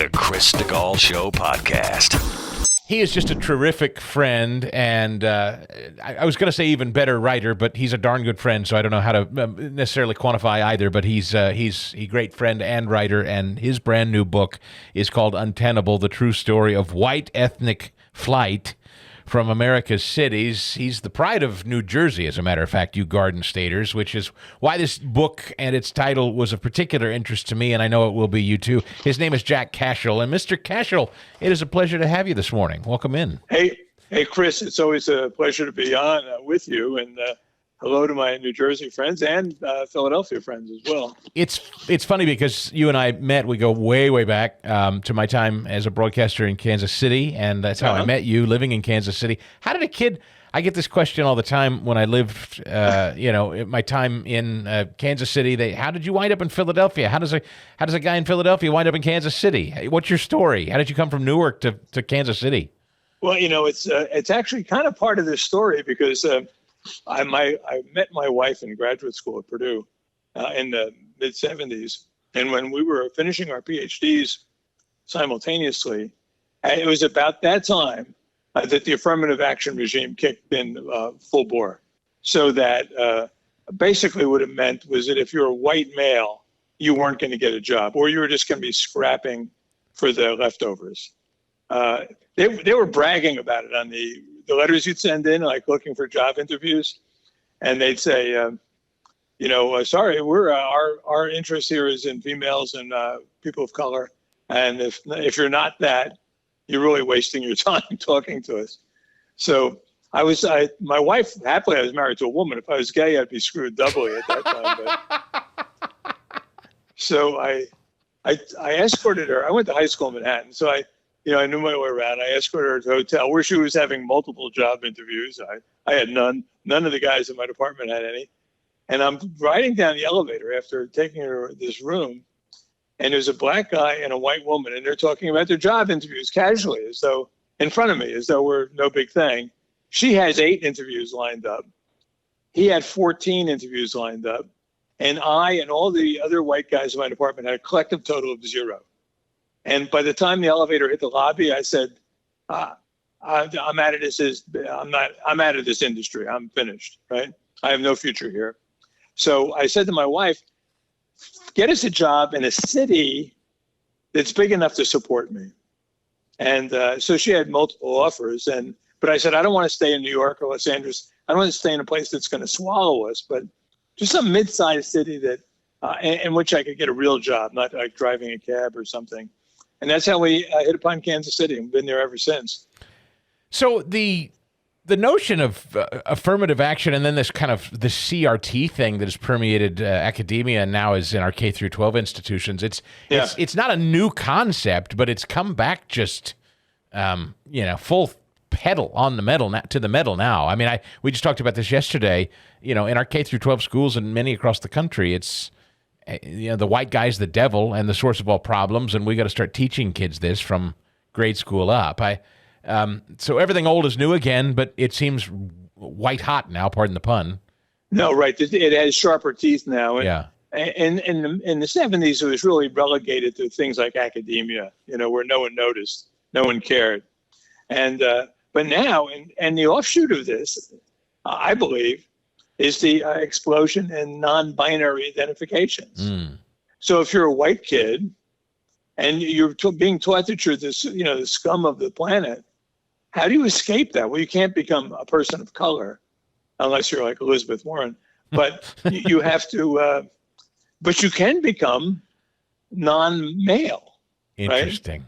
The Chris DeGaulle Show podcast. He is just a terrific friend, and I was going to say even better writer, but he's a darn good friend, so I don't know how to necessarily quantify either, but he's a great friend and writer, and his brand new book is called Untenable, The True Story of White Ethnic Flight from America's Cities. He's the pride of New Jersey, as a matter of fact, you Garden Staters, which is why this book and its title was of particular interest to me, and I know it will be you too. His name is Jack Cashill. And Mr. Cashill, it is a pleasure to have you this morning. Welcome in. Hey, Chris, it's always a pleasure to be on with you, and hello to my New Jersey friends and Philadelphia friends as well. It's funny because you and I met, we go way back to my time as a broadcaster in Kansas City, and that's how I met you, living in Kansas City. How did a kid, I get this question all the time when I lived, my time in Kansas City, how did you wind up in Philadelphia? How does a guy in Philadelphia wind up in Kansas City? What's your story? How did you come from Newark to Kansas City? Well, it's actually kind of part of this story because I met my wife in graduate school at Purdue in the mid-'70s. And when we were finishing our PhDs simultaneously, it was about that time that the affirmative action regime kicked in full bore. So that basically what it meant was that if you're a white male, you weren't going to get a job, or you were just going to be scrapping for the leftovers. They were bragging about it on the letters you'd send in, like looking for job interviews, and they'd say, sorry, our interest here is in females and people of color, and if you're not that, you're really wasting your time talking to us. So my wife, happily, I was married to a woman. If I was gay, I'd be screwed doubly at that time. So I escorted her. I went to high school in Manhattan, so I knew my way around. I escorted her to a hotel where she was having multiple job interviews. I had none. None of the guys in my department had any. And I'm riding down the elevator after taking her to this room, and there's a black guy and a white woman, and they're talking about their job interviews casually, as though in front of me, as though we're no big thing. She has 8 interviews lined up. He had 14 interviews lined up. And I and all the other white guys in my department had a collective total of 0. And by the time the elevator hit the lobby, I said, I'm out of this industry. I'm finished, right? I have no future here. So I said to my wife, get us a job in a city that's big enough to support me. And so she had multiple offers. But I said, I don't want to stay in New York or Los Angeles. I don't want to stay in a place that's going to swallow us, but just some mid-sized city that in which I could get a real job, not like driving a cab or something. And that's how we hit upon Kansas City, and been there ever since. So the notion of affirmative action, and then this kind of the CRT thing that has permeated academia and now is in our K through 12 institutions. It's not a new concept, but it's come back just full pedal on the metal to the metal now. I mean, we just talked about this yesterday. In our K through 12 schools and many across the country, it's the white guy's the devil and the source of all problems, and we got to start teaching kids this from grade school up. So everything old is new again, but it seems white hot now. Pardon the pun. No, right. It has sharper teeth now. And, yeah. And in the 70s, it was really relegated to things like academia, where no one noticed, no one cared, but now, and the offshoot of this, I believe, is the explosion in non-binary identifications. So if you're a white kid and you're being taught that you're this, the scum of the planet, how do you escape that? Well, you can't become a person of color unless you're like Elizabeth Warren, but you have to, but you can become non-male. Interesting.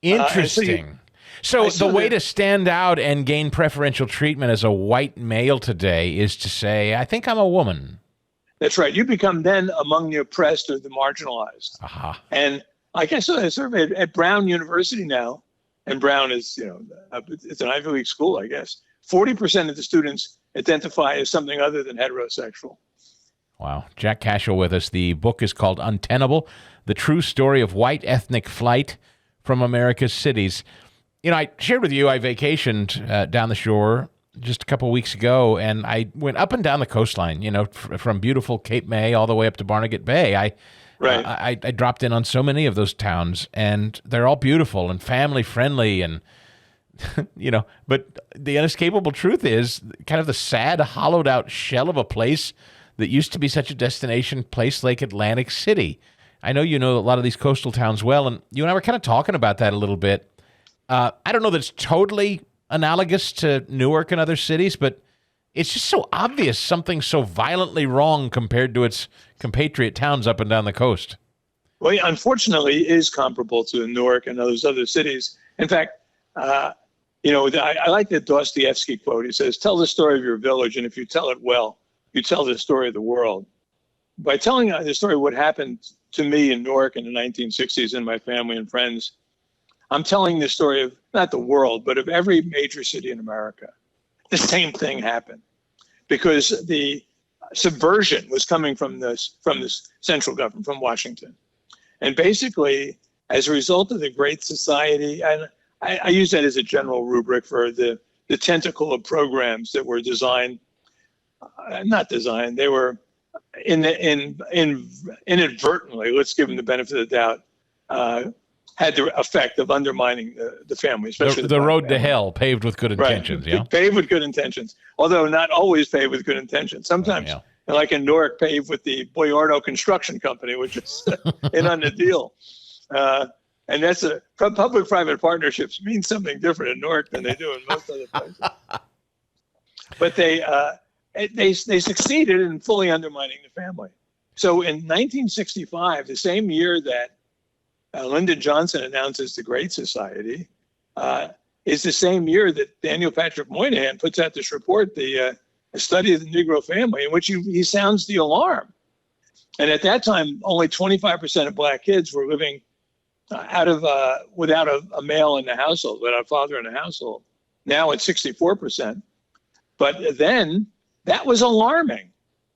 Right? Interesting. So the way to stand out and gain preferential treatment as a white male today is to say, I think I'm a woman. That's right. You become then among the oppressed or the marginalized. Uh-huh. And like I saw a survey at Brown University now, and Brown is, it's an Ivy League school, I guess. 40% of the students identify as something other than heterosexual. Wow. Jack Cashill with us. The book is called Untenable, The True Story of White Ethnic Flight from America's Cities. I shared with you, I vacationed down the shore just a couple of weeks ago, and I went up and down the coastline, from beautiful Cape May all the way up to Barnegat Bay. Right. I dropped in on so many of those towns, and they're all beautiful and family friendly, and but the inescapable truth is kind of the sad, hollowed out shell of a place that used to be such a destination place like Atlantic City. I know you know a lot of these coastal towns well, and you and I were kind of talking about that a little bit. I don't know that it's totally analogous to Newark and other cities, but it's just so obvious something so violently wrong compared to its compatriot towns up and down the coast. Well, yeah, unfortunately, it is comparable to Newark and those other cities. In fact, I like the Dostoevsky quote. He says, "Tell the story of your village, and if you tell it well, you tell the story of the world." By telling the story of what happened to me in Newark in the 1960s and my family and friends, I'm telling the story of not the world, but of every major city in America. The same thing happened because the subversion was coming from this central government, from Washington. And basically, as a result of the Great Society, and I use that as a general rubric for the tentacle of programs that were designed, they were inadvertently, let's give them the benefit of the doubt, had the effect of undermining the family, especially the road to hell, paved with good intentions. Right. Yeah, paved with good intentions, although not always paved with good intentions. Sometimes, like in Newark, paved with the Boyardo Construction Company, which is in on the deal. And that's public-private partnerships mean something different in Newark than they do in most other places. But they succeeded in fully undermining the family. So in 1965, the same year that Lyndon Johnson announces the Great Society, is the same year that Daniel Patrick Moynihan puts out this report, the study of the Negro family, in which he sounds the alarm. And at that time, only 25% of black kids were living without a male in the household, without a father in the household. Now it's 64%. But then that was alarming,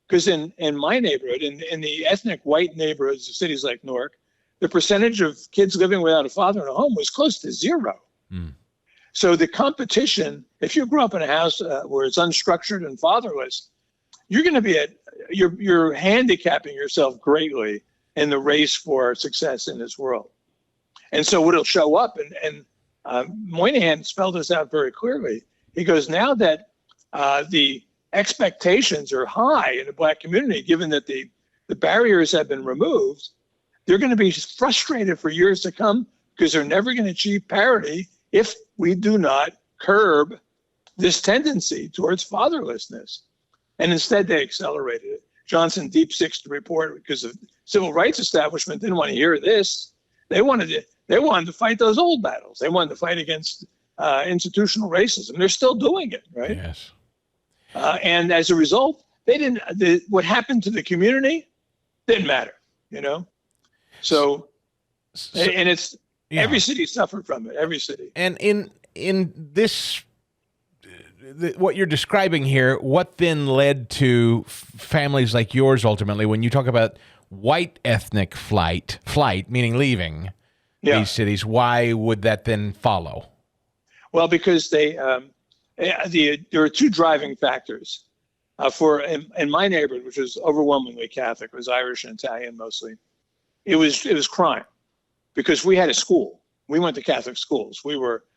because in my neighborhood, in the ethnic white neighborhoods of cities like Newark, the percentage of kids living without a father in a home was close to zero. Mm. So the competition, if you grew up in a house where it's unstructured and fatherless, you're going to be you're handicapping yourself greatly in the race for success in this world. And so what'll show up, and Moynihan spelled this out very clearly. He goes, now that the expectations are high in the black community, given that the barriers have been removed, they're going to be frustrated for years to come because they're never going to achieve parity if we do not curb this tendency towards fatherlessness. And instead, they accelerated it. Johnson deep-sixed the report because the civil rights establishment didn't want to hear this. They wanted to fight those old battles. They wanted to fight against institutional racism. They're still doing it, right? Yes. And as a result, what happened to the community didn't matter, So and it's every city suffered from it. Every city. And in this, what you're describing here, what then led to families like yours ultimately? When you talk about white ethnic flight meaning leaving these cities, why would that then follow? Well, because there are two driving factors. In my neighborhood, which was overwhelmingly Catholic, it was Irish and Italian mostly. It was crime, because we had a school. We went to Catholic schools.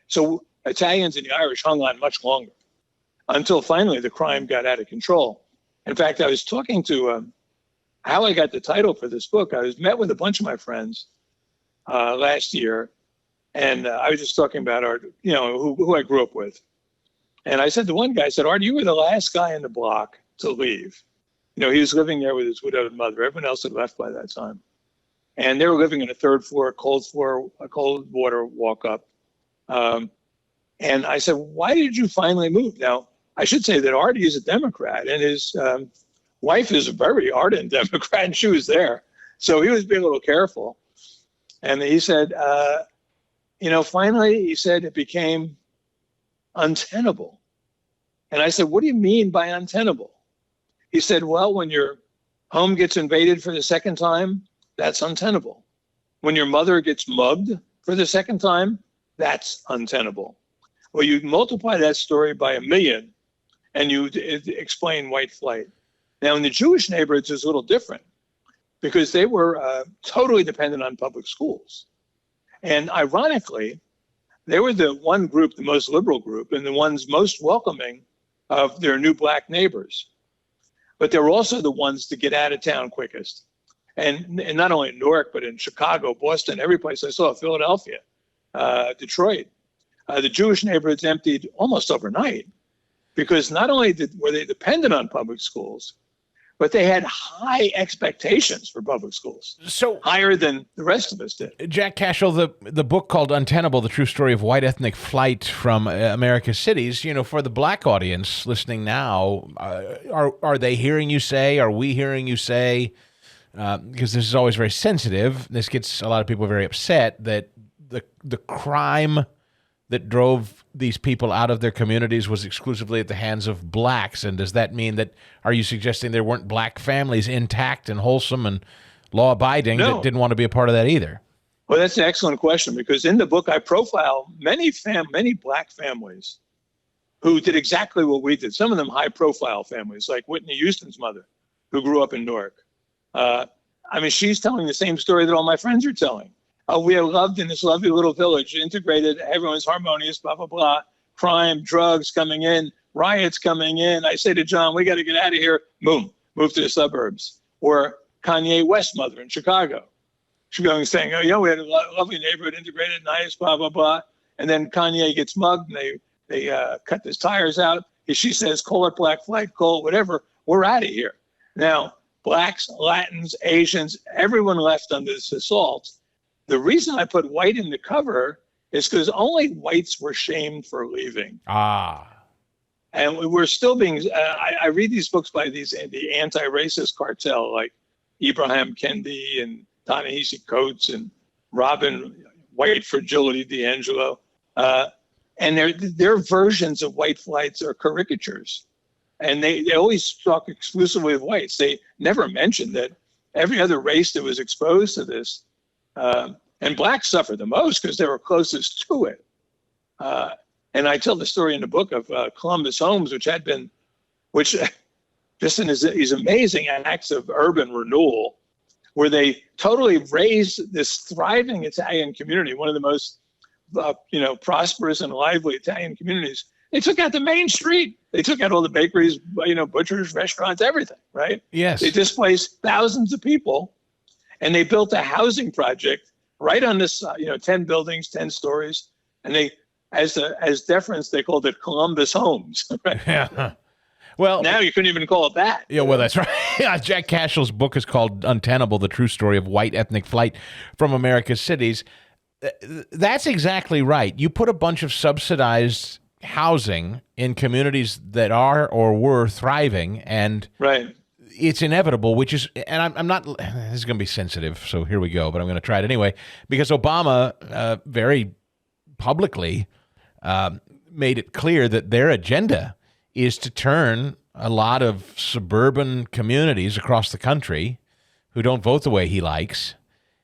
So Italians and the Irish hung on much longer until finally the crime got out of control. In fact, I was talking to how I got the title for this book. I met with a bunch of my friends last year, and I was just talking about who I grew up with. And I said to one guy, I said, "Art, you were the last guy in the block to leave." He was living there with his widowed mother. Everyone else had left by that time. And they were living in a third floor, a cold water walk up. And I said, "Why did you finally move?" Now, I should say that Artie is a Democrat, and his wife is a very ardent Democrat, and she was there. So he was being a little careful. And he said, finally, he said, it became untenable. And I said, "What do you mean by untenable?" He said, "Well, when your home gets invaded for the second time, that's untenable. When your mother gets mugged for the second time, that's untenable." Well, you multiply that story by 1 million, and you explain white flight. Now, in the Jewish neighborhoods, it's a little different, because they were totally dependent on public schools. And ironically, they were the one group, the most liberal group, and the ones most welcoming of their new black neighbors. But they were also the ones to get out of town quickest. And not only in Newark, but in Chicago, Boston, every place I saw, Philadelphia, Detroit. The Jewish neighborhoods emptied almost overnight because not only were they dependent on public schools, but they had high expectations for public schools, so higher than the rest of us did. Jack Cashill, the book called Untenable, The True Story of White Ethnic Flight from America's Cities, for the black audience listening now, are they hearing you say, are we hearing you say, because this is always very sensitive, this gets a lot of people very upset, that the crime that drove these people out of their communities was exclusively at the hands of blacks? And does that mean that, are you suggesting there weren't black families intact and wholesome and law-abiding that didn't want to be a part of that either? Well, that's an excellent question, because in the book I profile many black families who did exactly what we did. Some of them high-profile families, like Whitney Houston's mother, who grew up in Newark. She's telling the same story that all my friends are telling. We are loved in this lovely little village, integrated, everyone's harmonious, blah, blah, blah. Crime, drugs coming in, riots coming in. I say to John, we got to get out of here. Boom, move to the suburbs. Or Kanye West's mother in Chicago. She's going saying, we had a lovely neighborhood, integrated, nice, blah, blah, blah. And then Kanye gets mugged and they cut his tires out. She says, call it black flight, call it whatever. We're out of here. Now, blacks, Latins, Asians, everyone left under this assault. The reason I put white in the cover is because only whites were shamed for leaving. And we're still being, I read these books by the anti-racist cartel, like Ibrahim Kendi and Ta-Nehisi Coates and Robin White Fragility D'Angelo. And their versions of white flights are caricatures. And they always talk exclusively of whites. They never mention that every other race that was exposed to this, and blacks suffered the most because they were closest to it. And I tell the story in the book of Columbus Homes, which just in these amazing acts of urban renewal, where they totally raised this thriving Italian community, one of the most prosperous and lively Italian communities. They took out the main street. They took out all the bakeries, butchers, restaurants, everything, right? Yes. They displaced thousands of people, and they built a housing project right on this, 10 buildings, 10 stories. And they, as deference, they called it Columbus Homes. Right? Yeah. Well, now you couldn't even call it that. Yeah, well, that's right. Yeah, Jack Cashill's book is called Untenable, The True Story of White Ethnic Flight from America's Cities. That's exactly right. You put a bunch of subsidized housing in communities that are or were thriving, and right. It's inevitable, which is, and I'm not, this is going to be sensitive, so here we go, but I'm going to try it anyway, because Obama very publicly made it clear that their agenda is to turn a lot of suburban communities across the country who don't vote the way he likes.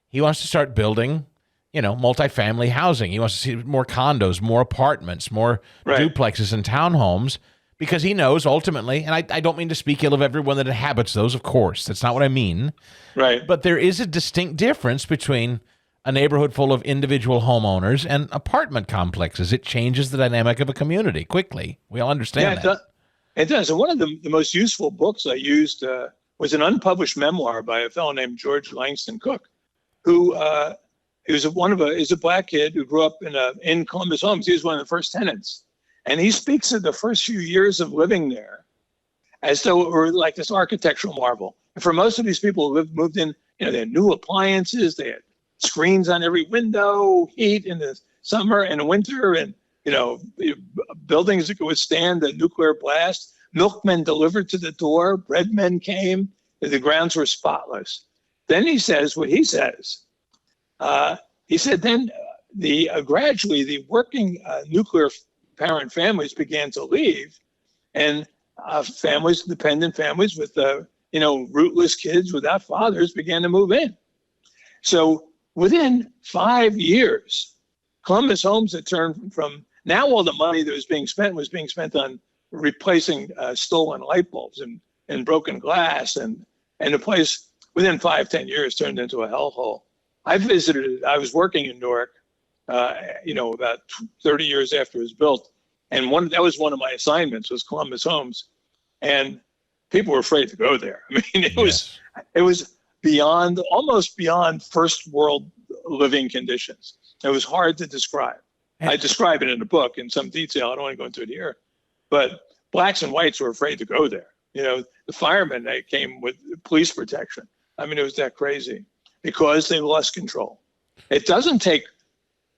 He wants to start building, multifamily housing. He wants to see more condos, more apartments, more duplexes and townhomes, because he knows ultimately, and I don't mean to speak ill of everyone that inhabits those, of course. That's not what I mean. Right. But there is a distinct difference between a neighborhood full of individual homeowners and apartment complexes. It changes the dynamic of a community quickly. We all understand that. It does. And one of the most useful books I used was an unpublished memoir by a fellow named George Langston Cook, who is a black kid who grew up in Columbus Homes. He was one of the first tenants. And he speaks of the first few years of living there as though it were like this architectural marvel. And for most of these people who moved in, they had new appliances, they had screens on every window, heat in the summer and winter, and buildings that could withstand the nuclear blast. Milkmen delivered to the door, breadmen came, the grounds were spotless. Then he says what he says. He said then gradually the working nuclear parent families began to leave, and dependent families with rootless kids without fathers began to move in. So within 5 years, Columbus Homes had turned from, now all the money that was being spent on replacing stolen light bulbs and broken glass, and the place within 5-10 years turned into a hellhole. I visited it. I was working in Newark, about 30 years after it was built. And that was one of my assignments was Columbus Homes. And people were afraid to go there. I mean, it was almost beyond first world living conditions. It was hard to describe. I describe it in the book in some detail. I don't want to go into it here. But blacks and whites were afraid to go there. The firemen, they came with police protection. I mean, it was that crazy because they lost control. It doesn't take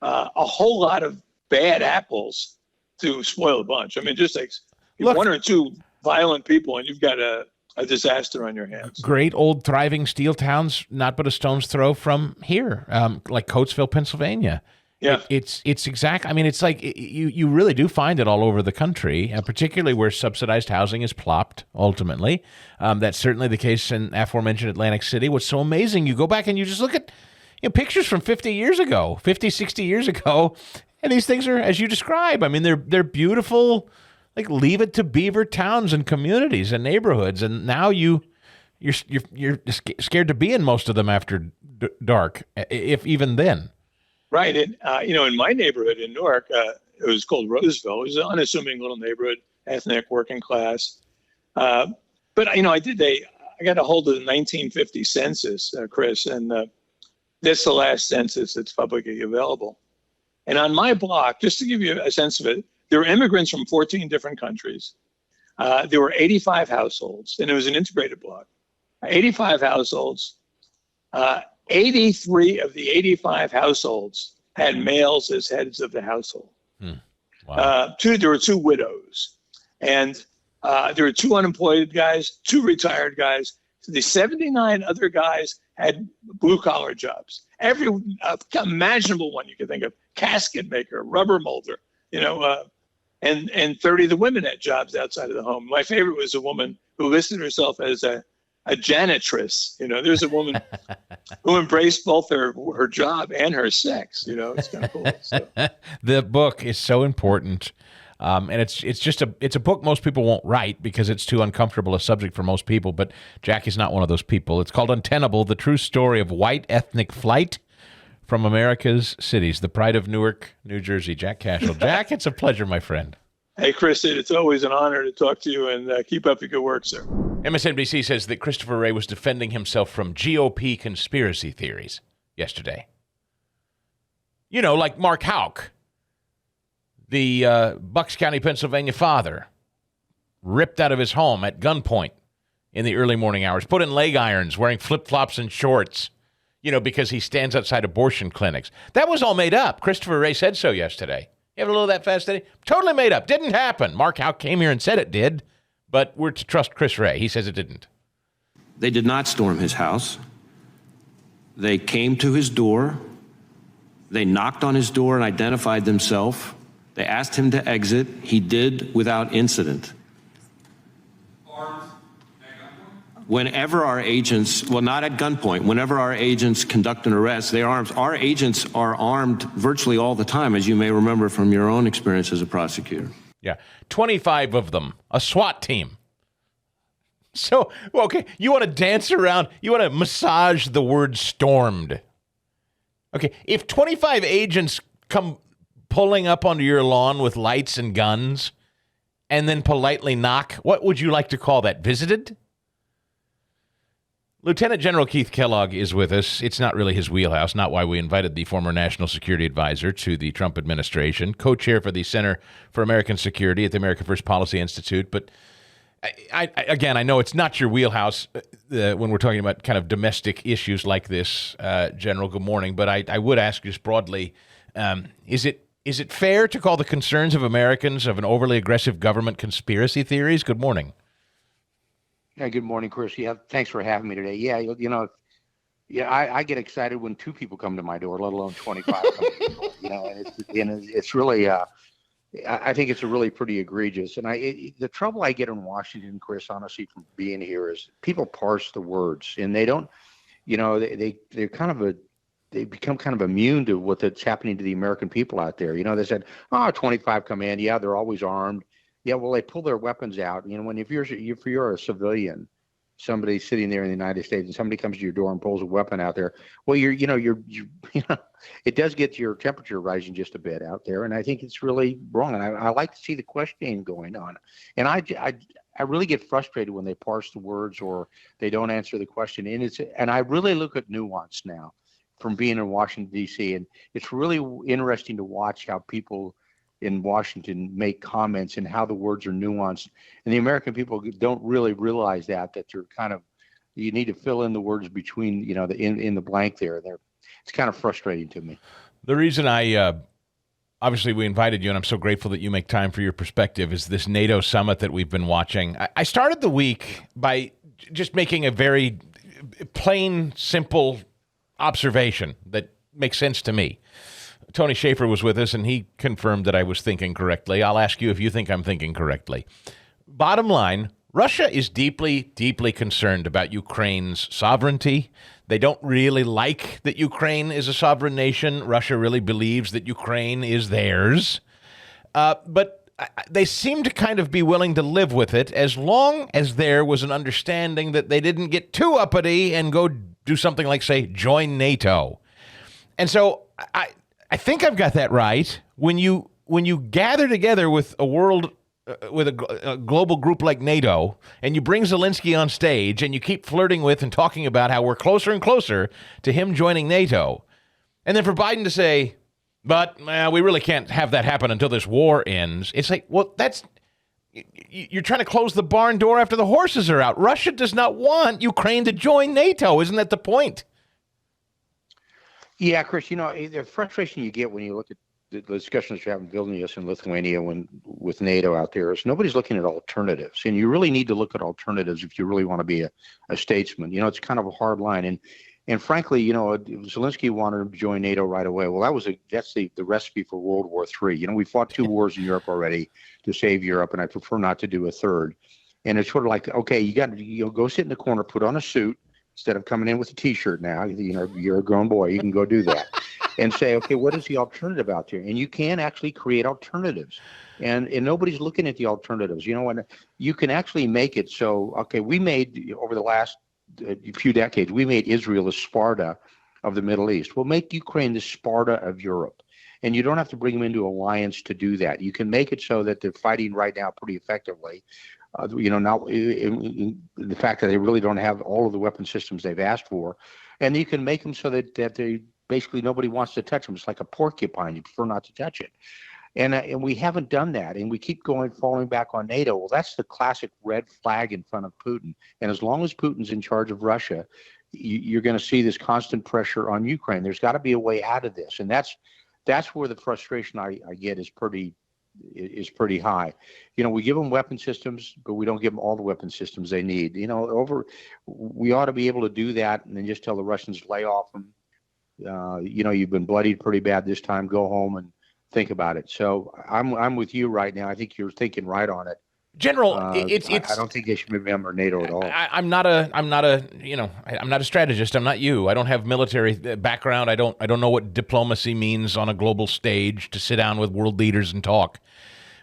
a whole lot of bad apples to spoil a bunch. I mean, just like one or two violent people and you've got a disaster on your hands. Great old thriving steel towns, not but a stone's throw from here, like Coatesville, Pennsylvania. Yeah, it's exact. I mean, it's like you really do find it all over the country, particularly where subsidized housing is plopped. Ultimately, that's certainly the case in aforementioned Atlantic City. What's so amazing? You go back and you just look at pictures from 50 years ago, 50, 60 years ago, and these things are as you describe. I mean, they're beautiful. Like leave it to beaver towns and communities and neighborhoods, and now you're scared to be in most of them after dark, if even then. Right, and in my neighborhood in Newark, it was called Roseville. It was an unassuming little neighborhood, ethnic, working class. But I got a hold of the 1950 census, Chris, and this is the last census that's publicly available. And on my block, just to give you a sense of it, there were immigrants from 14 different countries. There were 85 households, and it was an integrated block. 85 households. 83 of the 85 households had males as heads of the household. Wow. There were 2 widows, and there were 2 unemployed guys, 2 retired guys. The 79 other guys had blue-collar jobs. Every imaginable one you could think of: casket maker, rubber molder, and 30 of the women had jobs outside of the home. My favorite was a woman who listed herself as a janitress. There's a woman who embraced both her job and her sex. It's kind of cool. So. The book is so important. And it's a book most people won't write because it's too uncomfortable a subject for most people. But Jack is not one of those people. It's called Untenable: The True Story of White Ethnic Flight from America's Cities, the Pride of Newark, New Jersey. Jack Cashill. Jack, it's a pleasure, my friend. Hey, Chris, it's always an honor to talk to you, and keep up the good work, sir. MSNBC says that Christopher Wray was defending himself from GOP conspiracy theories yesterday. Like Mark Houck, the Bucks County, Pennsylvania father, ripped out of his home at gunpoint in the early morning hours, put in leg irons, wearing flip-flops and shorts, because he stands outside abortion clinics. That was all made up. Christopher Wray said so yesterday. You have a little of that fast today? Totally made up. Didn't happen. Mark Houck came here and said it did, but we're to trust Chris Wray. He says it didn't. They did not storm his house. They came to his door. They knocked on his door and identified themselves. They asked him to exit. He did without incident. Whenever our agents, well, not at gunpoint, whenever our agents conduct an arrest, they are armed. Our agents are armed virtually all the time, as you may remember from your own experience as a prosecutor. Yeah, 25 of them, a SWAT team. So, okay, you want to dance around, you want to massage the word stormed. Okay, if 25 agents come pulling up onto your lawn with lights and guns and then politely knock, what would you like to call that? Visited? Lieutenant General Keith Kellogg is with us. It's not really his wheelhouse, not why we invited the former National Security Advisor to the Trump administration, co-chair for the Center for American Security at the America First Policy Institute. But I know it's not your wheelhouse when we're talking about kind of domestic issues like this, General. Good morning. But I would ask just broadly, is it fair to call the concerns of Americans of an overly aggressive government conspiracy theories? Good morning. Yeah, good morning, Chris. Yeah, thanks for having me today. Yeah, I get excited when 2 people come to my door, let alone 25. Come to my door, and it's really, I think it's a really pretty egregious. And the trouble I get in Washington, Chris, honestly, from being here is people parse the words, and they don't, they're kind of they become kind of immune to what's happening to the American people out there. They said, 25 come in. Yeah, they're always armed. Yeah, well, they pull their weapons out. If you're a civilian somebody sitting there in the United States and somebody comes to your door and pulls a weapon out there, well, it does get your temperature rising just a bit out there. And I think it's really wrong. And I like to see the questioning going on. And I really get frustrated when they parse the words or they don't answer the question. And I really look at nuance now from being in Washington, D.C. And it's really interesting to watch how people in Washington make comments and how the words are nuanced. And the American people don't really realize that you're you need to fill in the words between, in the blank there. It's kind of frustrating to me. The reason obviously we invited you, and I'm so grateful that you make time for your perspective, is this NATO summit that we've been watching. I started the week by just making a very plain, simple observation that makes sense to me. Tony Schaefer was with us, and he confirmed that I was thinking correctly. I'll ask you if you think I'm thinking correctly. Bottom line, Russia is deeply, deeply concerned about Ukraine's sovereignty. They don't really like that Ukraine is a sovereign nation. Russia really believes that Ukraine is theirs. But they seem to kind of be willing to live with it as long as there was an understanding that they didn't get too uppity and go do something like, say, join NATO. And so I think I've got that right. When you gather together with a world, with a global group like NATO, and you bring Zelensky on stage, and you keep flirting with and talking about how we're closer and closer to him joining NATO, and then for Biden to say, but we really can't have that happen until this war ends, it's like, well, you're trying to close the barn door after the horses are out. Russia does not want Ukraine to join NATO. Isn't that the point? Yeah, Chris, the frustration you get when you look at the discussions you have in Vilnius and Lithuania with NATO out there is nobody's looking at alternatives. And you really need to look at alternatives if you really want to be a statesman. It's kind of a hard line. And frankly, Zelensky wanted to join NATO right away. Well, that's the recipe for World War III. We fought 2 wars in Europe already to save Europe, and I prefer not to do a third. And it's sort of like, okay, you got to go sit in the corner, put on a suit, instead of coming in with a T-shirt now. You're a grown boy. You can go do that. And say, okay, what is the alternative out there? And you can actually create alternatives. And nobody's looking at the alternatives. And you can actually make it so, okay, we made, over the last few decades, we made Israel the Sparta of the Middle East. We'll make Ukraine the Sparta of Europe. And you don't have to bring them into alliance to do that. You can make it so that they're fighting right now pretty effectively. Now in the fact that they really don't have all of the weapon systems they've asked for. And you can make them so that they basically nobody wants to touch them. It's like a porcupine. You prefer not to touch it. And we haven't done that. And we keep falling back on NATO. Well, that's the classic red flag in front of Putin. And as long as Putin's in charge of Russia, you're going to see this constant pressure on Ukraine. There's got to be a way out of this. And that's where the frustration I get is pretty high. We give them weapon systems, but we don't give them all the weapon systems they need. We ought to be able to do that and then just tell the Russians, lay off them. You've been bloodied pretty bad this time. Go home and think about it. So I'm with you right now. I think you're thinking right on it. General, I don't think they should remember NATO at all. I'm not a strategist. I'm not you. I don't have military background. I don't know what diplomacy means on a global stage to sit down with world leaders and talk.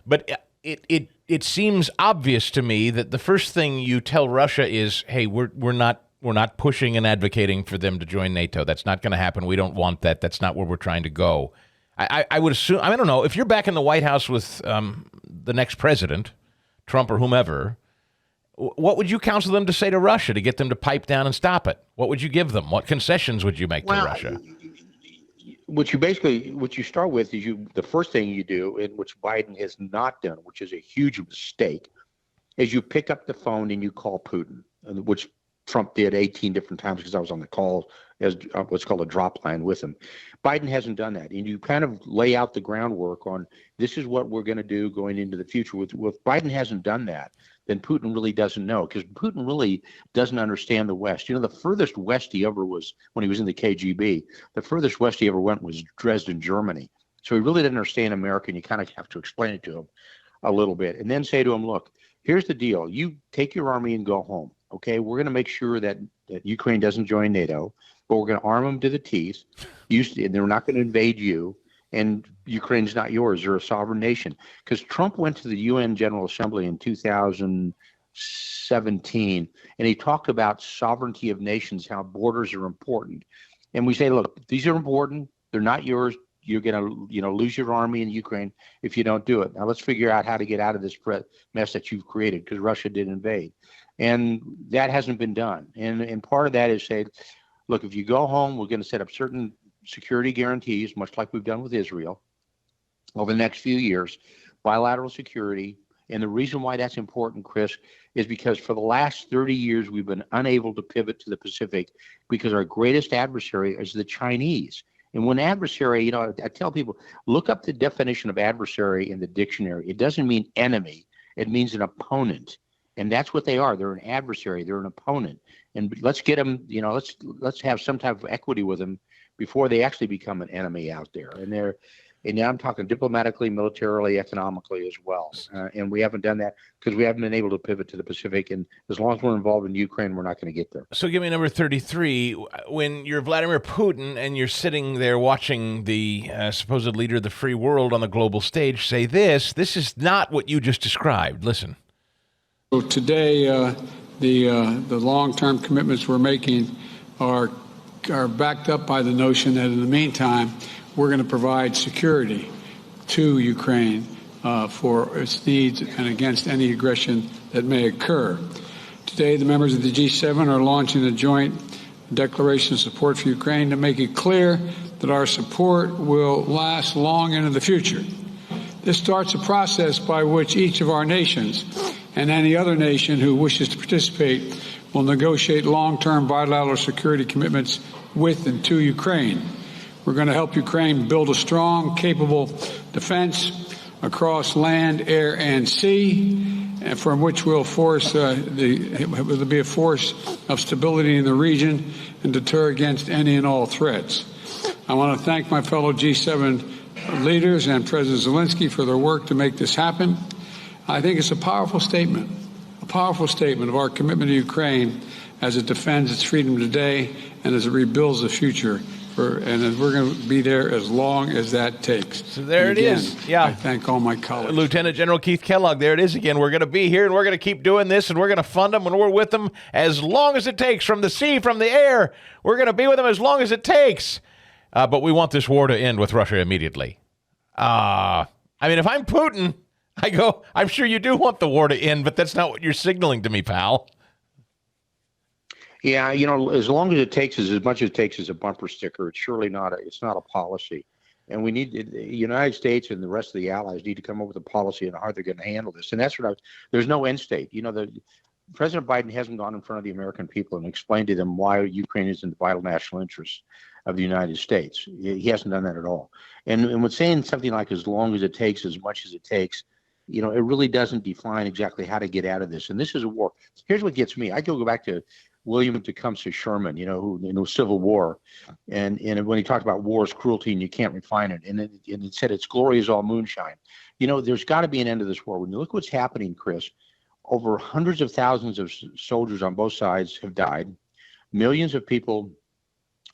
But it seems obvious to me that the first thing you tell Russia is, hey, we're not pushing and advocating for them to join NATO. That's not going to happen. We don't want that. That's not where we're trying to go. I would assume. I don't know if you're back in the White House with the next president, Trump or whomever, what would you counsel them to say to Russia to get them to pipe down and stop it? What would you give them? What concessions would you make to Russia? What you start with is the first thing you do, and which Biden has not done, which is a huge mistake, is you pick up the phone and you call Putin, which Trump did 18 different times because I was on the call as what's called a drop line with him. Biden hasn't done that. And you kind of lay out the groundwork on this is what we're going to do going into the future. With Biden hasn't done that, then Putin really doesn't know, because Putin really doesn't understand the West. The furthest west he ever was when he was in the KGB, the furthest west he ever went was Dresden, Germany. So he really didn't understand America, and you kind of have to explain it to him a little bit. And then say to him, look, here's the deal. You take your army and go home. Okay, we're going to make sure that Ukraine doesn't join NATO, but we're going to arm them to the teeth. They're not going to invade you, and Ukraine's not yours. They're a sovereign nation. Because Trump went to the UN General Assembly in 2000, 17, and he talked about sovereignty of nations, how borders are important. And we say, look, these are important. They're not yours. You're going to, lose your army in Ukraine if you don't do it. Now let's figure out how to get out of this mess that you've created, because Russia did invade, and that hasn't been done. And part of that is say, look, if you go home, we're going to set up certain security guarantees, much like we've done with Israel, over the next few years, bilateral security. And the reason why that's important, Chris, is because for the last 30 years, we've been unable to pivot to the Pacific because our greatest adversary is the Chinese. And when adversary, I tell people, look up the definition of adversary in the dictionary. It doesn't mean enemy. It means an opponent. And that's what they are. They're an adversary. They're an opponent. And let's get them, let's have some type of equity with them before they actually become an enemy out there. And now I'm talking diplomatically, militarily, economically as well. And we haven't done that because we haven't been able to pivot to the Pacific. And as long as we're involved in Ukraine, we're not going to get there. So give me number 33. When you're Vladimir Putin and you're sitting there watching the supposed leader of the free world on the global stage say this is not what you just described. Listen. So today, the long-term commitments we're making are backed up by the notion that in the meantime, we're going to provide security to Ukraine for its needs and against any aggression that may occur. Today, the members of the G7 are launching a joint declaration of support for Ukraine to make it clear that our support will last long into the future. This starts a process by which each of our nations and any other nation who wishes to participate will negotiate long-term bilateral security commitments with and to Ukraine. We're going to help Ukraine build a strong, capable defense across land, air, and sea, and from which will be a force of stability in the region and deter against any and all threats. I want to thank my fellow G7 leaders and President Zelensky for their work to make this happen. I think it's a powerful statement of our commitment to Ukraine as it defends its freedom today and as it rebuilds the future. And we're going to be there as long as that takes. So there it is. Yeah. I thank all my colleagues. Lieutenant General Keith Kellogg, there it is again. We're going to be here, and we're going to keep doing this, and we're going to fund them, and we're with them as long as it takes, from the sea, from the air. We're going to be with them as long as it takes. But we want this war to end with Russia immediately. If I'm Putin, I go, I'm sure you do want the war to end, but that's not what you're signaling to me, pal. Yeah, as long as it takes, as much as it takes as a bumper sticker, it's surely not a policy. And we need, the United States and the rest of the allies need to come up with a policy on how they're going to handle this. And that's there's no end state. President Biden hasn't gone in front of the American people and explained to them why Ukraine is in the vital national interests of the United States. He hasn't done that at all. And when saying something like as long as it takes, as much as it takes, it really doesn't define exactly how to get out of this. And this is a war. Here's what gets me. I go back to William Tecumseh Sherman, who in the Civil War, and when he talked about war's cruelty and you can't refine it, and it said its glory is all moonshine. There's got to be an end to this war. When you look what's happening, Chris, over hundreds of thousands of soldiers on both sides have died. Millions of people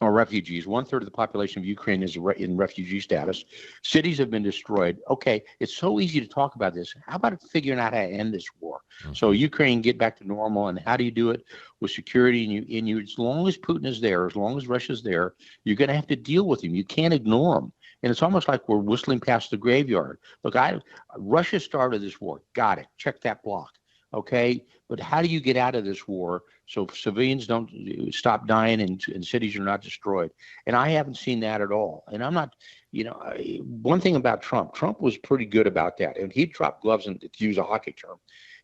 are refugees. 1/3 of the population of Ukraine is in refugee status. Cities have been destroyed. Okay, it's so easy to talk about this. How about figuring out how to end this war? Mm-hmm. So Ukraine get back to normal, and how do you do it? With security, and you as long as Putin is there, as long as Russia's there, you're going to have to deal with him. You can't ignore him. And it's almost like we're whistling past the graveyard. Look, Russia started this war. Got it. Check that block. Okay, but how do you get out of this war so civilians don't stop dying and cities are not destroyed? And I haven't seen that at all. And I'm not, one thing about Trump was pretty good about that. And he'd drop gloves, and to use a hockey term,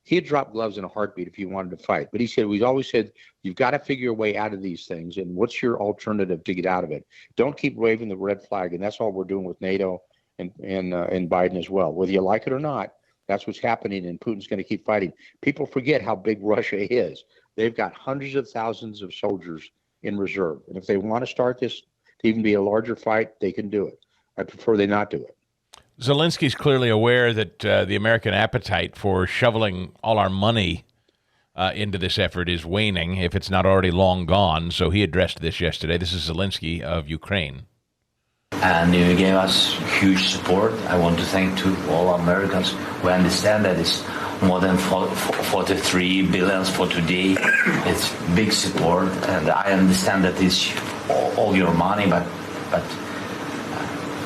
he'd drop gloves in a heartbeat if he wanted to fight. But we've always said, you've got to figure a way out of these things. And what's your alternative to get out of it? Don't keep waving the red flag. And that's all we're doing with NATO and Biden as well. Whether you like it or not, that's what's happening, and Putin's going to keep fighting. People forget how big Russia is. They've got hundreds of thousands of soldiers in reserve. And if they want to start this to even be a larger fight, they can do it. I prefer they not do it. Zelensky's clearly aware that the American appetite for shoveling all our money into this effort is waning, if it's not already long gone. So he addressed this yesterday. This is Zelensky of Ukraine. And you gave us huge support. I want to thank to all Americans who understand that it's more than 43 billions for today. It's big support, and I understand that it's all your money, but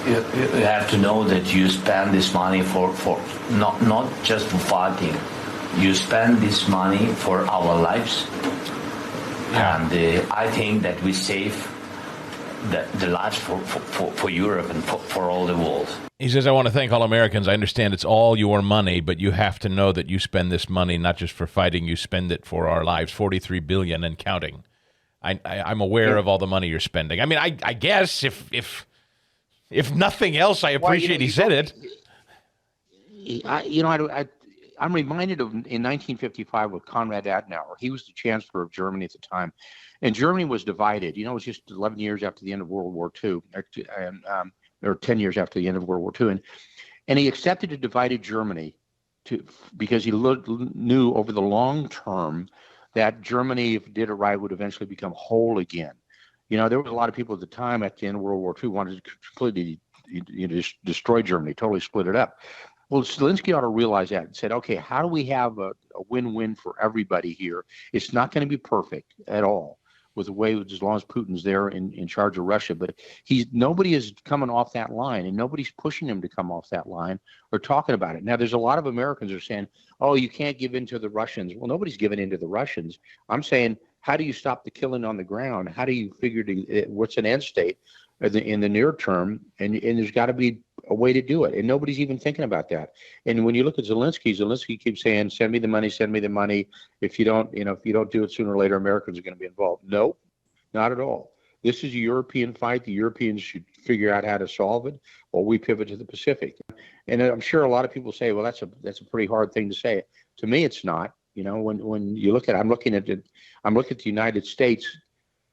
you have to know that you spend this money for not just for fighting. You spend this money for our lives, and I think that we save the lives for Europe and for all the world. He says, I want to thank all Americans. I understand it's all your money, but you have to know that you spend this money not just for fighting, you spend it for our lives, $43 billion and counting. I'm aware of all the money you're spending. I mean, I guess if nothing else, I appreciate he said it. I'm reminded of in 1955 with Konrad Adenauer. He was the chancellor of Germany at the time. And Germany was divided. It was just 11 years after the end of World War II, or 10 years after the end of World War II. And he accepted a divided Germany because he knew over the long term that Germany, if it did it right, would eventually become whole again. There was a lot of people at the time at the end of World War II wanted to completely destroy Germany, totally split it up. Well, Zelensky ought to realize that and said, okay, how do we have a win-win for everybody here? It's not going to be perfect at all with the way, as long as Putin's there in charge of Russia. But nobody is coming off that line, and nobody's pushing him to come off that line or talking about it. Now, there's a lot of Americans who are saying, oh, you can't give in to the Russians. Well, nobody's giving in to the Russians. I'm saying, how do you stop the killing on the ground? How do you figure what's an end state in the near term? And there's got to be a way to do it. And nobody's even thinking about that. And when you look at Zelensky keeps saying, send me the money, send me the money. If you don't do it sooner or later, Americans are going to be involved. Nope, not at all. This is a European fight. The Europeans should figure out how to solve it while we pivot to the Pacific. And I'm sure a lot of people say, well, that's a pretty hard thing to say. To me, it's not. When you look at it, I'm looking at the United States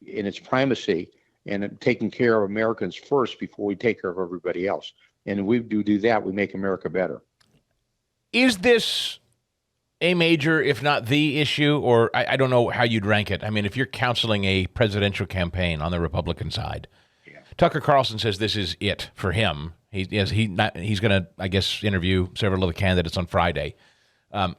in its primacy and taking care of Americans first before we take care of everybody else. And we do that, we make America better. Is this a major, if not the issue, or I don't know how you'd rank it? I mean, if you're counseling a presidential campaign on the Republican side, Tucker Carlson says this is it for him. He's going to, I guess, interview several of the candidates on Friday.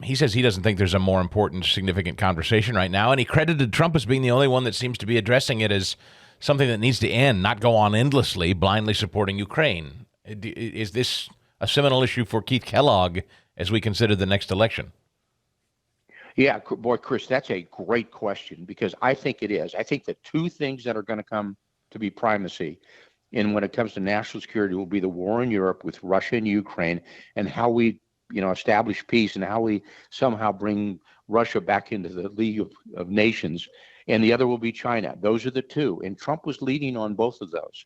He says he doesn't think there's a more important, significant conversation right now, and he credited Trump as being the only one that seems to be addressing it as something that needs to end, not go on endlessly, blindly supporting Ukraine. Is this a seminal issue for Keith Kellogg as we consider the next election? Yeah, boy, Chris, that's a great question because I think it is. I think the two things that are going to come to be primacy when it comes to national security will be the war in Europe with Russia and Ukraine and how we establish peace and how we somehow bring Russia back into the League of Nations. And the other will be China. Those are the two. And Trump was leading on both of those.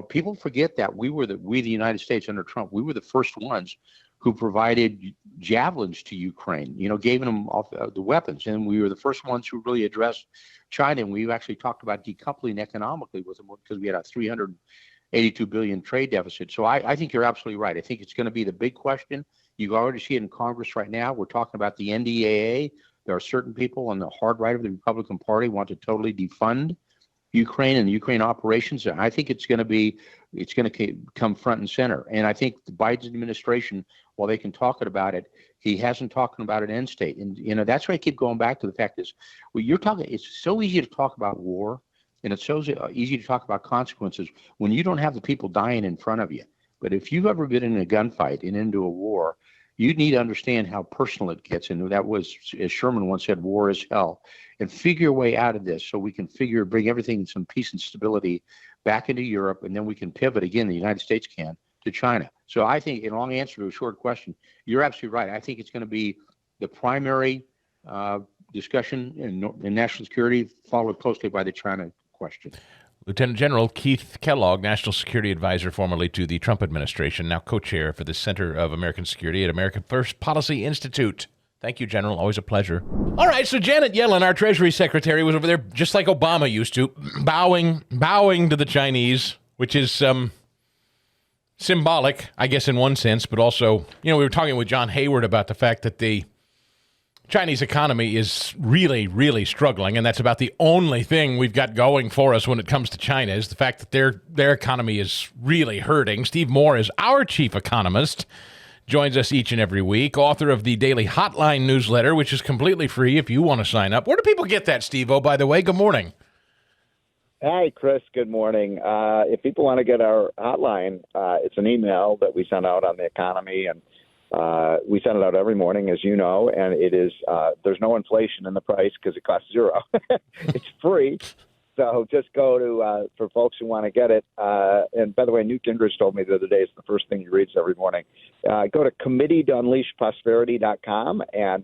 People forget that we, the United States under Trump, we were the first ones who provided javelins to Ukraine, gave them off the weapons. And we were the first ones who really addressed China. And we actually talked about decoupling economically with them because we had a $382 billion trade deficit. So I think you're absolutely right. I think it's going to be the big question. You already see it in Congress right now. We're talking about the NDAA. There are certain people on the hard right of the Republican Party want to totally defund Ukraine and the Ukraine operations. And I think it's going to come front and center. And I think the Biden administration, while they can talk about it, he hasn't talked about an end state. And, that's why I keep going back to the fact is, it's so easy to talk about war and it's so easy to talk about consequences when you don't have the people dying in front of you. But if you've ever been in a gunfight and into a war, you need to understand how personal it gets. And that was, as Sherman once said, war is hell. And figure your way out of this so we can bring everything, some peace and stability back into Europe, and then we can pivot again, the United States can, to China. So I think, in long answer to a short question, you're absolutely right. I think it's going to be the primary discussion in national security, followed closely by the China question. Lieutenant General Keith Kellogg, National Security Advisor formerly to the Trump administration, now co-chair for the Center of American Security at American First Policy Institute. Thank you, General. Always a pleasure. All right, so Janet Yellen, our Treasury Secretary, was over there just like Obama used to, bowing to the Chinese, which is symbolic, I guess, in one sense, but also, we were talking with John Hayward about the fact that the Chinese economy is really, really struggling, and that's about the only thing we've got going for us when it comes to China is the fact that their economy is really hurting. Steve Moore is our chief economist. joins us each and every week, author of the Daily Hotline newsletter, which is completely free if you want to sign up. Where do people get that, Steve-O, by the way? Good morning. Hi, Chris. Good morning. If people want to get our hotline, it's an email that we send out on the economy, and we send it out every morning, as you know, and it is there's no inflation in the price because it costs $0. It's free. So just go to, for folks who want to get it, and by the way, Newt Gingrich told me the other day it's the first thing he reads every morning. Go to committee-to-unleash-prosperity.com and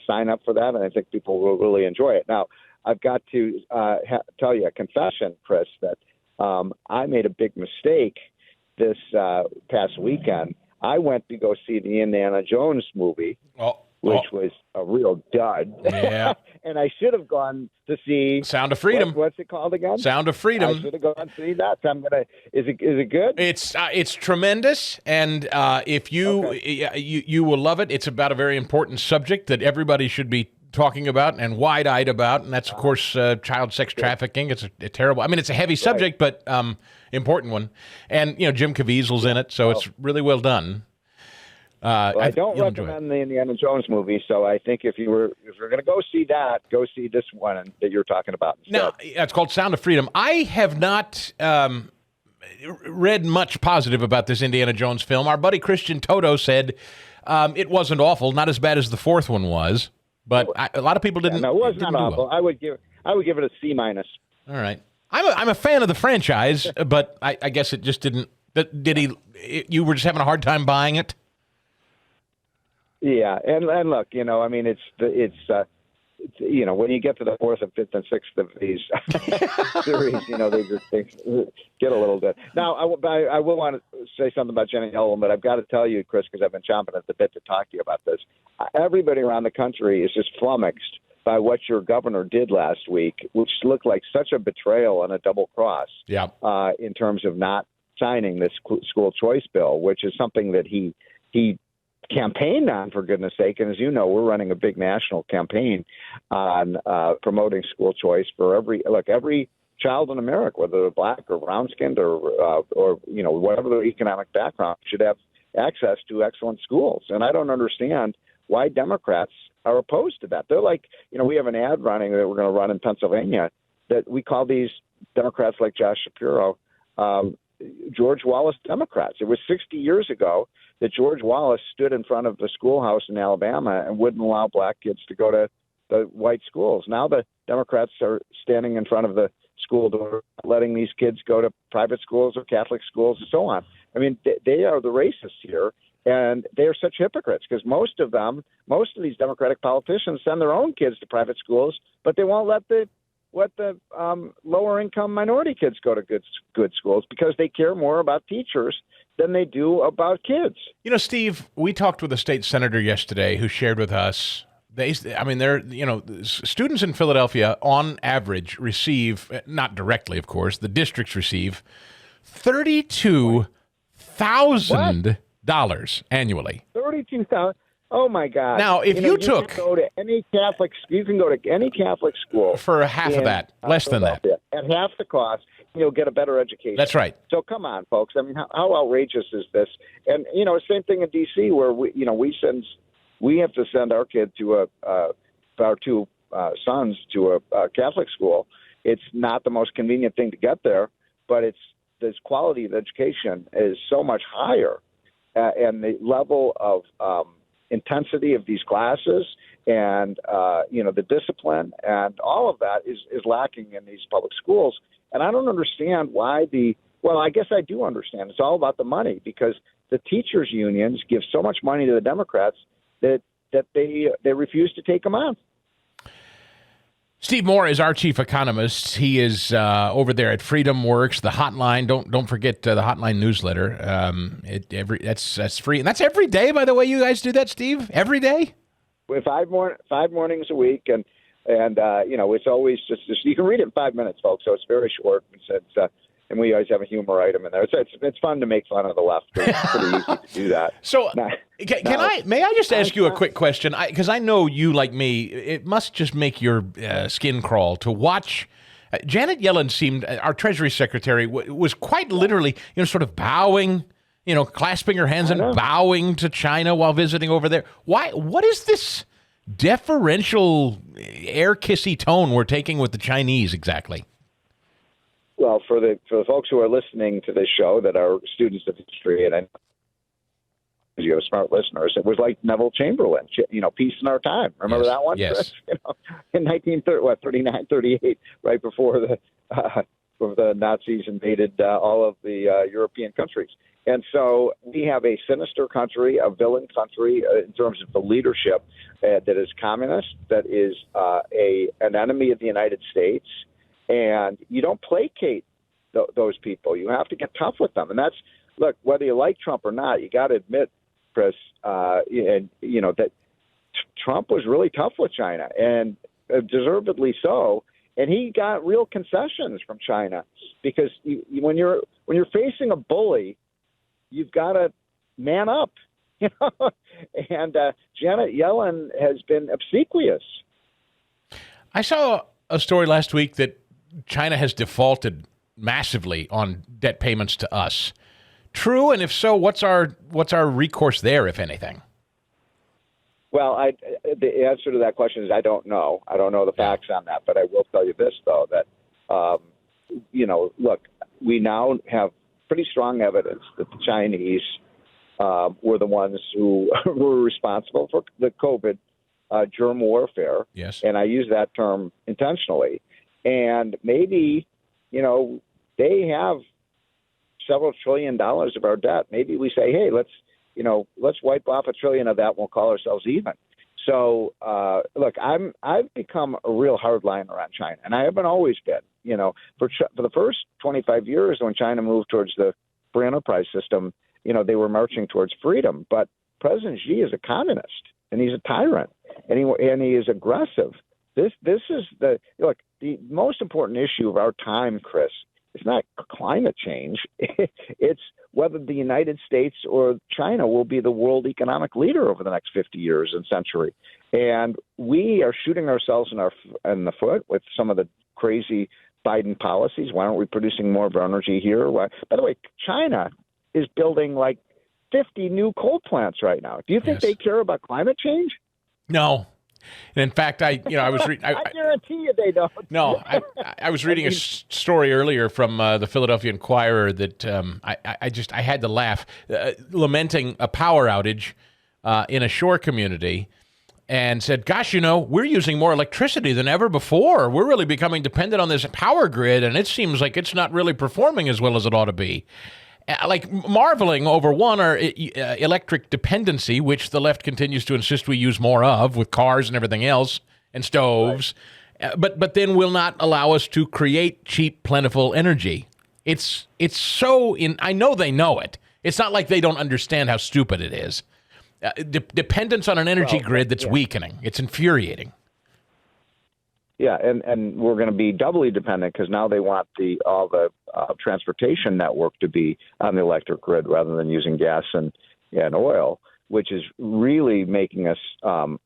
sign up for that, and I think people will really enjoy it. Now, I've got to tell you a confession, Chris, that I made a big mistake this past weekend. I went to go see the Indiana Jones movie, which was a real dud. Yeah. And I should have gone to see Sound of Freedom. What's it called again? Sound of Freedom. I should have gone to see that. So I'm gonna. Is it good? It's tremendous, and if you will love it. It's about a very important subject that everybody should be talking about and wide-eyed about, and that's, of course, child sex trafficking. It's a terrible. I mean, it's a heavy subject, but important one. And Jim Caviezel's in it, so it's really well done. I don't recommend the Indiana Jones movie, so I think if you're going to go see that, go see this one that you're talking about instead. Now, it's called Sound of Freedom. I have not read much positive about this Indiana Jones film. Our buddy Christian Toto said it wasn't awful, not as bad as the fourth one was, but a lot of people didn't. No, it was not awful. Well. I would give it a C-. All right, I'm a fan of the franchise, but I guess it just didn't. You were just having a hard time buying it. Yeah, and look, I mean, it's when you get to the fourth and fifth and sixth of these series, they just get a little bit. Now, I will want to say something about Jenny Ellen, but I've got to tell you, Chris, because I've been chomping at the bit to talk to you about this. Everybody around the country is just flummoxed by what your governor did last week, which looked like such a betrayal and a double cross. Yeah. In terms of not signing this school choice bill, which is something that he campaigned on, for goodness sake. And as you know, we're running a big national campaign on promoting school choice for every child in America, whether they're black or brown-skinned or whatever their economic background, should have access to excellent schools. And I don't understand why Democrats are opposed to that. They're like, we have an ad running that we're going to run in Pennsylvania that we call these Democrats like Josh Shapiro George Wallace Democrats. It was 60 years ago that George Wallace stood in front of the schoolhouse in Alabama and wouldn't allow black kids to go to the white schools. Now the Democrats are standing in front of the school door, letting these kids go to private schools or Catholic schools and so on. I mean, they are the racists here, and they are such hypocrites because most of these Democratic politicians send their own kids to private schools, but they won't let the lower income minority kids go to good schools because they care more about teachers than they do about kids. Steve, we talked with a state senator yesterday who shared with us, students in Philadelphia on average receive, not directly, of course, the districts receive $32,000 annually. $32,000. Oh my God! Now, if you can go to any Catholic school for half of that, less than that, at half the cost, you'll get a better education. That's right. So come on, folks. I mean, how outrageous is this? And same thing in D.C. where we have to send our kid to our two sons to a Catholic school. It's not the most convenient thing to get there, but this quality of education is so much higher, and the level of intensity of these classes and the discipline and all of that is lacking in these public schools. And I don't understand why I guess I do understand. It's all about the money because the teachers unions give so much money to the Democrats that they refuse to take them on. Steve Moore is our chief economist. He is over there at Freedom Works, the hotline. Don't forget the hotline newsletter. That's free, and that's every day. By the way, you guys do that, Steve? Every day? With five mornings a week, and it's always just you can read it in 5 minutes, folks. So it's very short. And we always have a humor item in there. It's fun to make fun of the left. It's pretty easy to do that. So may I just ask you a quick question? Because I know you, like me, it must just make your skin crawl to watch. Janet Yellen our Treasury Secretary, was quite literally, sort of bowing clasping her hands and bowing to China while visiting over there. Why? What is this deferential, air-kissy tone we're taking with the Chinese exactly? Well, for the folks who are listening to this show that are students of history, and I know you have smart listeners, it was like Neville Chamberlain, peace in our time. Remember that one? Yes. In 1939, 38, right before the Nazis invaded all of the European countries. And so we have a sinister country, a villain country in terms of the leadership that is communist, that is an enemy of the United States. And you don't placate those people. You have to get tough with them. And look, whether you like Trump or not, you got to admit, Chris, that Trump was really tough with China, and deservedly so. And he got real concessions from China because when you're facing a bully, you've got to man up, And Janet Yellen has been obsequious. I saw a story last week that China has defaulted massively on debt payments to us. True, and if so, what's our recourse there, if anything? Well, the answer to that question is I don't know. I don't know the facts on that, but I will tell you this though, that look, we now have pretty strong evidence that the Chinese were the ones who were responsible for the COVID germ warfare. Yes, and I use that term intentionally. And maybe, they have several $1 trillion of our debt. Maybe we say, hey, let's wipe off $1 trillion of that. And we'll call ourselves even. So, look, I've become a real hardliner on China, and I haven't always been. For the first 25 years when China moved towards the free enterprise system, they were marching towards freedom. But President Xi is a communist, and he's a tyrant, and he is aggressive. This is the most important issue of our time, Chris. It's not climate change. It's whether the United States or China will be the world economic leader over the next 50 years and century. And we are shooting ourselves in the foot with some of the crazy Biden policies. Why aren't we producing more of our energy here? Why? By the way, China is building like 50 new coal plants right now. Do you think they care about climate change? No. And in fact, I was reading. I guarantee you they don't. No, I was reading a story earlier from the Philadelphia Inquirer that I had to laugh, lamenting a power outage in a shore community, and said, "Gosh, we're using more electricity than ever before. We're really becoming dependent on this power grid, and it seems like it's not really performing as well as it ought to be." Like marveling over our electric dependency, which the left continues to insist we use more of with cars and everything else and stoves, right. But then will not allow us to create cheap, plentiful energy. It's so I know they know it. It's not like they don't understand how stupid it is. Dependence on an energy grid that's weakening. It's infuriating. Yeah, and we're going to be doubly dependent because now they want all the transportation network to be on the electric grid rather than using gas and oil, which is really making us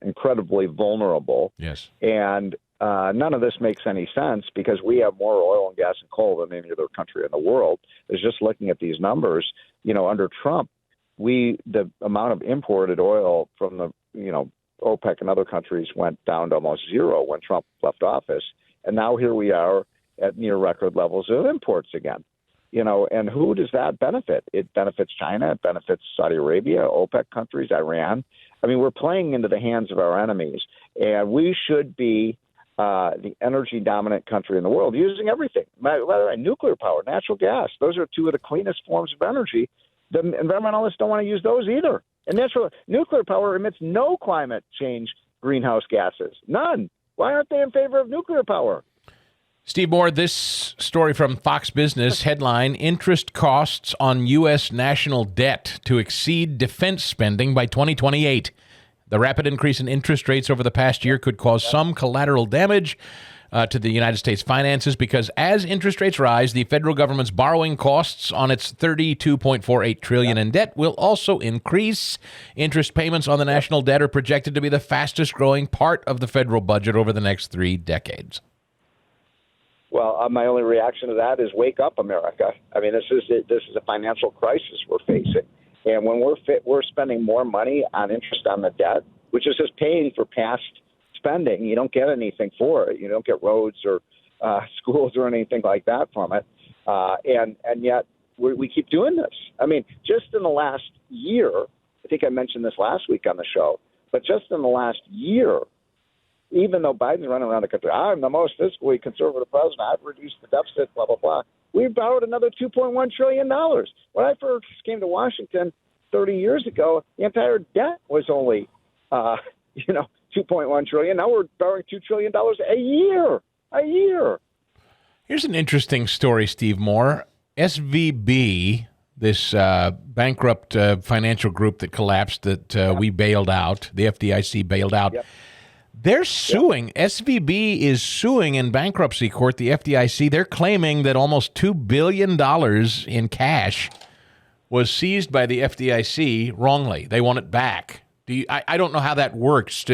incredibly vulnerable. Yes. And none of this makes any sense because we have more oil and gas and coal than any other country in the world. It's just looking at these numbers, under Trump, the amount of imported oil from the, OPEC and other countries went down to almost zero when Trump left office. And now here we are at near record levels of imports again. And who does that benefit? It benefits China. It benefits Saudi Arabia, OPEC countries, Iran. I mean, we're playing into the hands of our enemies. And we should be the energy dominant country in the world using everything. Nuclear power, natural gas. Those are two of the cleanest forms of energy. The environmentalists don't want to use those either. And nuclear power emits no climate change greenhouse gases. None. Why aren't they in favor of nuclear power? Steve Moore, this story from Fox Business, headline, interest costs on U.S. national debt to exceed defense spending by 2028. The rapid increase in interest rates over the past year could cause some collateral damage to the United States finances because as interest rates rise, the federal government's borrowing costs on its $32.48 trillion in debt will also increase. Interest payments on the national debt are projected to be the fastest growing part of the federal budget over the next 3 decades. Well, my only reaction to that is wake up, America. I mean, this is a financial crisis we're facing, and when we're spending more money on interest on the debt, which is just paying for past spending. You don't get anything for it. You don't get roads or schools or anything like that from it, and yet we keep doing this. I mean, just in the last year, I think I mentioned this last week on the show, but just in the last year, even though Biden's running around the country, I'm the most fiscally conservative president, I've reduced the deficit, blah, blah, blah. We borrowed another $2.1 trillion. When I first came to Washington 30 years ago, the entire debt was only, $2.1 trillion. Now we're borrowing $2 trillion a year. Here's an interesting story, Steve Moore. SVB, this bankrupt financial group that collapsed that we bailed out, the FDIC bailed out. Yep. They're suing. Yep. SVB is suing in bankruptcy court the FDIC. They're claiming that almost $2 billion in cash was seized by the FDIC wrongly. They want it back. I don't know how that works.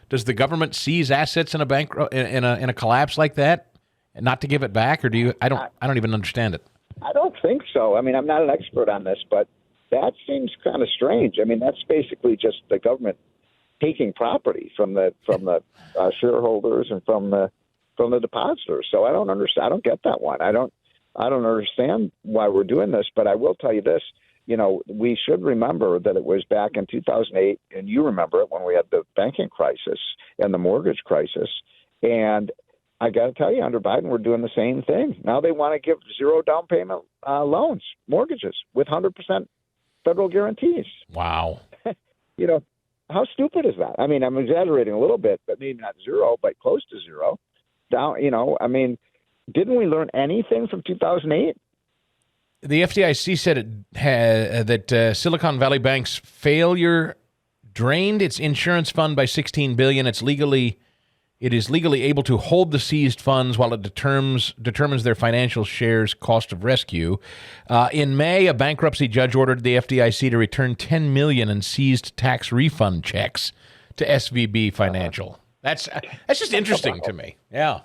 Does the government seize assets in a collapse like that and not to give it back, or do you? I don't even understand it. I don't think so. I mean, I'm not an expert on this, but that seems kind of strange. I mean, that's basically just the government taking property from the shareholders and from the depositors. So I don't understand. I don't get that one. I don't understand why we're doing this. But I will tell you this. We should remember that it was back in 2008, and you remember it when we had the banking crisis and the mortgage crisis. And I got to tell you, under Biden, we're doing the same thing. Now they want to give zero down payment loans, mortgages with 100% federal guarantees. Wow. How stupid is that? I mean, I'm exaggerating a little bit, but maybe not zero, but close to zero. Down, I mean, didn't we learn anything from 2008? The FDIC said that Silicon Valley Bank's failure drained its insurance fund by $16 billion. It is legally able to hold the seized funds while it determines their financial share's cost of rescue. In May, a bankruptcy judge ordered the FDIC to return $10 million in seized tax refund checks to SVB Financial. That's just interesting to me. Yeah.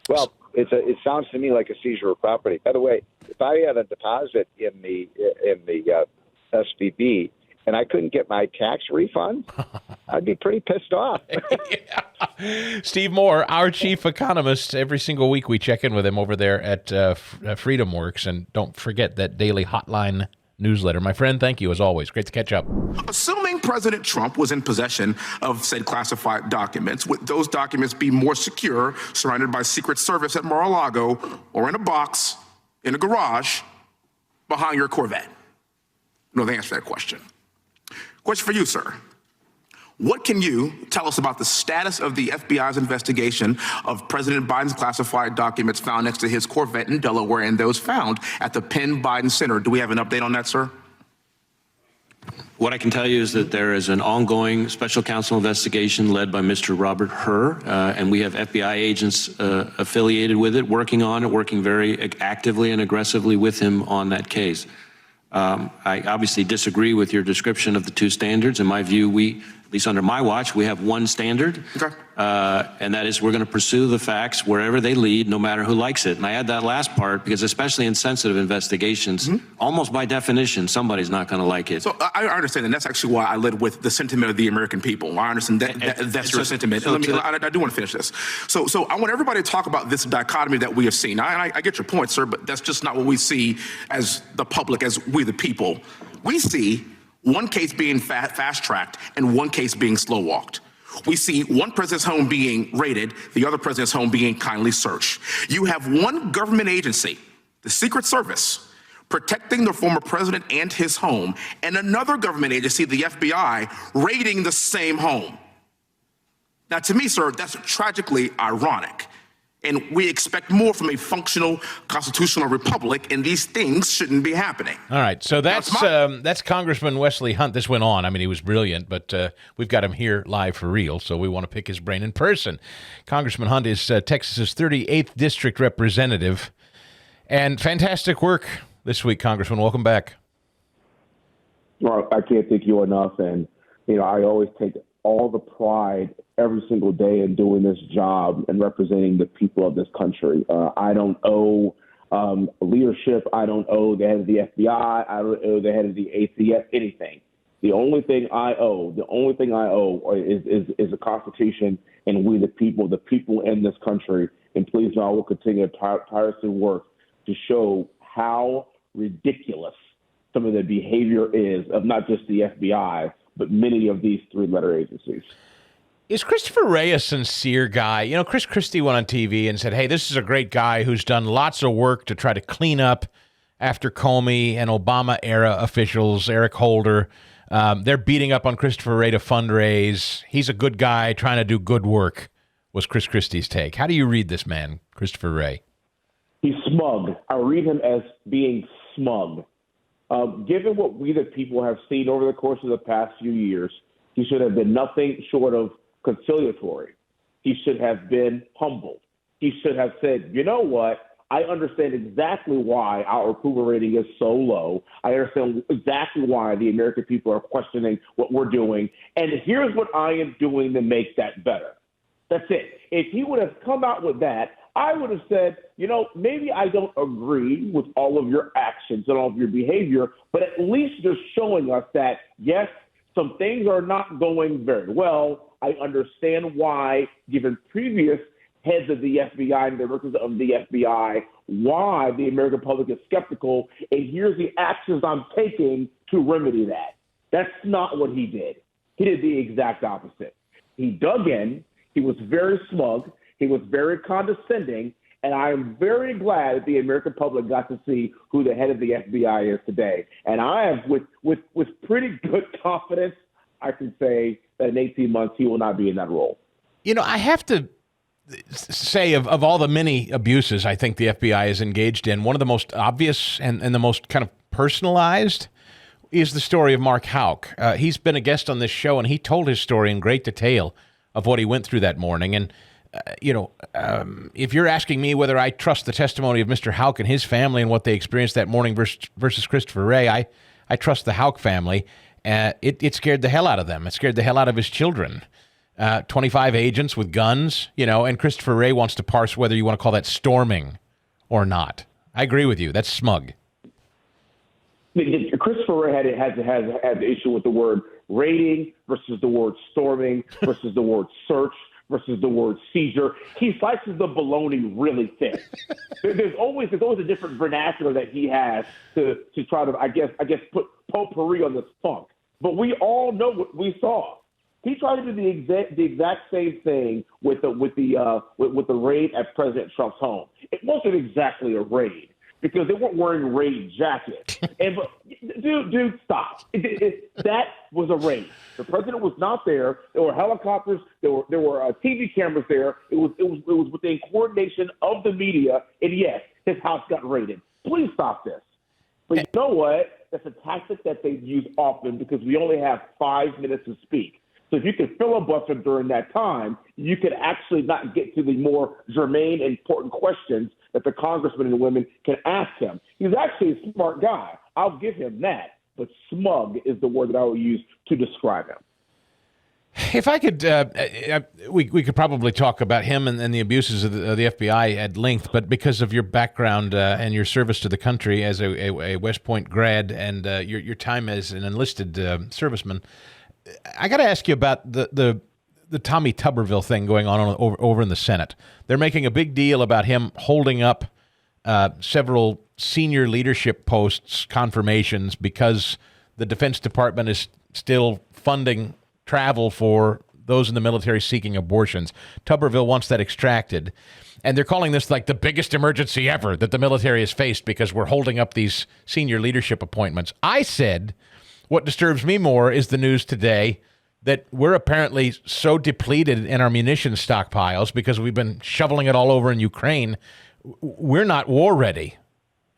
Well, it sounds to me like a seizure of property. By the way, if I had a deposit in the SVB and I couldn't get my tax refund, I'd be pretty pissed off. Yeah. Steve Moore, our chief economist. Every single week we check in with him over there at FreedomWorks. And don't forget that daily hotline newsletter. My friend, thank you as always. Great to catch up. Assuming President Trump was in possession of said classified documents, would those documents be more secure surrounded by Secret Service at Mar-a-Lago or in a box in a garage behind your Corvette? No, the answer to that question. Question for you, sir. What can you tell us about the status of the FBI's investigation of President Biden's classified documents found next to his Corvette in Delaware and those found at the Penn Biden Center? Do we have an update on that, sir? What I can tell you is that there is an ongoing special counsel investigation led by Mr. Robert Hur, and we have FBI agents affiliated with it, working on it, working very actively and aggressively with him on that case. I obviously disagree with your description of the two standards. In my view, at least under my watch, we have one standard, okay. And that is we're going to pursue the facts wherever they lead, no matter who likes it. And I add that last part because especially in sensitive investigations, almost by definition, somebody's not going to like it. So I understand, and that's actually why I led with the sentiment of the American people. I understand that's your sentiment. I do want to finish this. So I want everybody to talk about this dichotomy that we have seen. I get your point, sir, but that's just not what we see as the public, as we the people. We see one case being fast-tracked and one case being slow-walked. We see one president's home being raided, the other president's home being kindly searched. You have one government agency, the Secret Service, protecting the former president and his home, and another government agency, the FBI, raiding the same home. Now, to me, sir, that's tragically ironic. And we expect more from a functional constitutional republic, and these things shouldn't be happening. All right, so that's Congressman Wesley Hunt. This went on. I mean, he was brilliant, but we've got him here live for real, so we want to pick his brain in person. Congressman Hunt is Texas's 38th district representative, and fantastic work this week, Congressman. Welcome back. Well, I can't thank you enough, and I always take all the pride every single day in doing this job and representing the people of this country. I don't owe leadership. I don't owe the head of the FBI. I don't owe the head of the ACS anything. The only thing I owe is the Constitution and we the people in this country. And please know I will continue to tirelessly work to show how ridiculous some of the behavior is of not just the FBI, but many of these three-letter agencies. Is Christopher Wray a sincere guy? You know, Chris Christie went on TV and said, hey, this is a great guy who's done lots of work to try to clean up after Comey and Obama-era officials, Eric Holder. They're beating up on Christopher Wray to fundraise. He's a good guy trying to do good work, was Chris Christie's take. How do you read this man, Christopher Wray? He's smug. I read him as being smug. Given what we the people have seen over the course of the past few years, he should have been nothing short of conciliatory. He should have been humble. He should have said, you know what? I understand exactly why our approval rating is so low. I understand exactly why the American people are questioning what we're doing. And here's what I am doing to make that better. That's it. If he would have come out with that, I would have said, you know, maybe I don't agree with all of your actions and all of your behavior, but at least you're showing us that, yes, some things are not going very well. I understand why, given previous heads of the FBI and directors of the FBI, why the American public is skeptical, and here's the actions I'm taking to remedy that. That's not what he did. He did the exact opposite. He dug in. He was very smug. He was very condescending, and I am very glad that the American public got to see who the head of the FBI is today. And I have, with pretty good confidence, I can say that in 18 months he will not be in that role. You know, I have to say of all the many abuses I think the FBI is engaged in, one of the most obvious and the most kind of personalized is the story of Mark Houck. He's been a guest on this show, and he told his story in great detail of what he went through that morning. And if you're asking me whether I trust the testimony of Mr. Houck and his family and what they experienced that morning versus Christopher Wray, I trust the Houck family. It scared the hell out of them. It scared the hell out of his children. 25 agents with guns, and Christopher Wray wants to parse whether you want to call that storming or not. I agree with you. That's smug. Christopher Wray had the issue with the word raiding versus the word storming versus the word search versus the word seizure. He slices the bologna really thin. There's always a different vernacular that he has to try to, I guess, put potpourri on this funk. But we all know what we saw. He tried to do the exact same thing with the raid at President Trump's home. It wasn't exactly a raid because they weren't wearing raid jackets. Dude, stop! That was a raid. The president was not there. There were helicopters. There were TV cameras there. It was within coordination of the media. And yes, his house got raided. Please stop this. But you know what? That's a tactic that they use often because we only have 5 minutes to speak. So if you could filibuster during that time, you could actually not get to the more germane, important questions that the congressmen and women can ask him. He's actually a smart guy. I'll give him that. But smug is the word that I will use to describe him. If I could, we could probably talk about him and the abuses of the FBI at length, but because of your background and your service to the country as a West Point grad and your time as an enlisted serviceman, I got to ask you about the Tommy Tuberville thing going on over in the Senate. They're making a big deal about him holding up several senior leadership posts confirmations because the Defense Department is still funding travel for those in the military seeking abortions. Tuberville wants that extracted. And they're calling this like the biggest emergency ever that the military has faced because we're holding up these senior leadership appointments. I said, what disturbs me more is the news today that we're apparently so depleted in our munitions stockpiles because we've been shoveling it all over in Ukraine. We're not war ready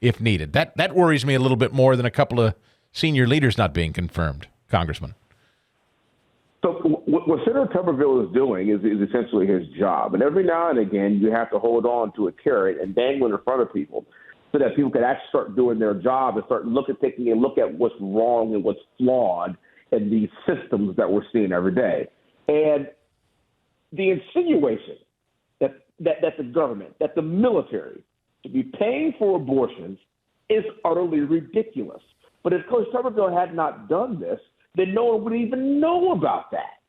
if needed. That worries me a little bit more than a couple of senior leaders not being confirmed, Congressman. So what Senator Tuberville is doing is essentially his job. And every now and again, you have to hold on to a carrot and dangle it in front of people so that people can actually start doing their job and start taking a look at what's wrong and what's flawed in these systems that we're seeing every day. And the insinuation that the government, that the military should be paying for abortions is utterly ridiculous. But if Coach Tuberville had not done this, then no one would even know about that.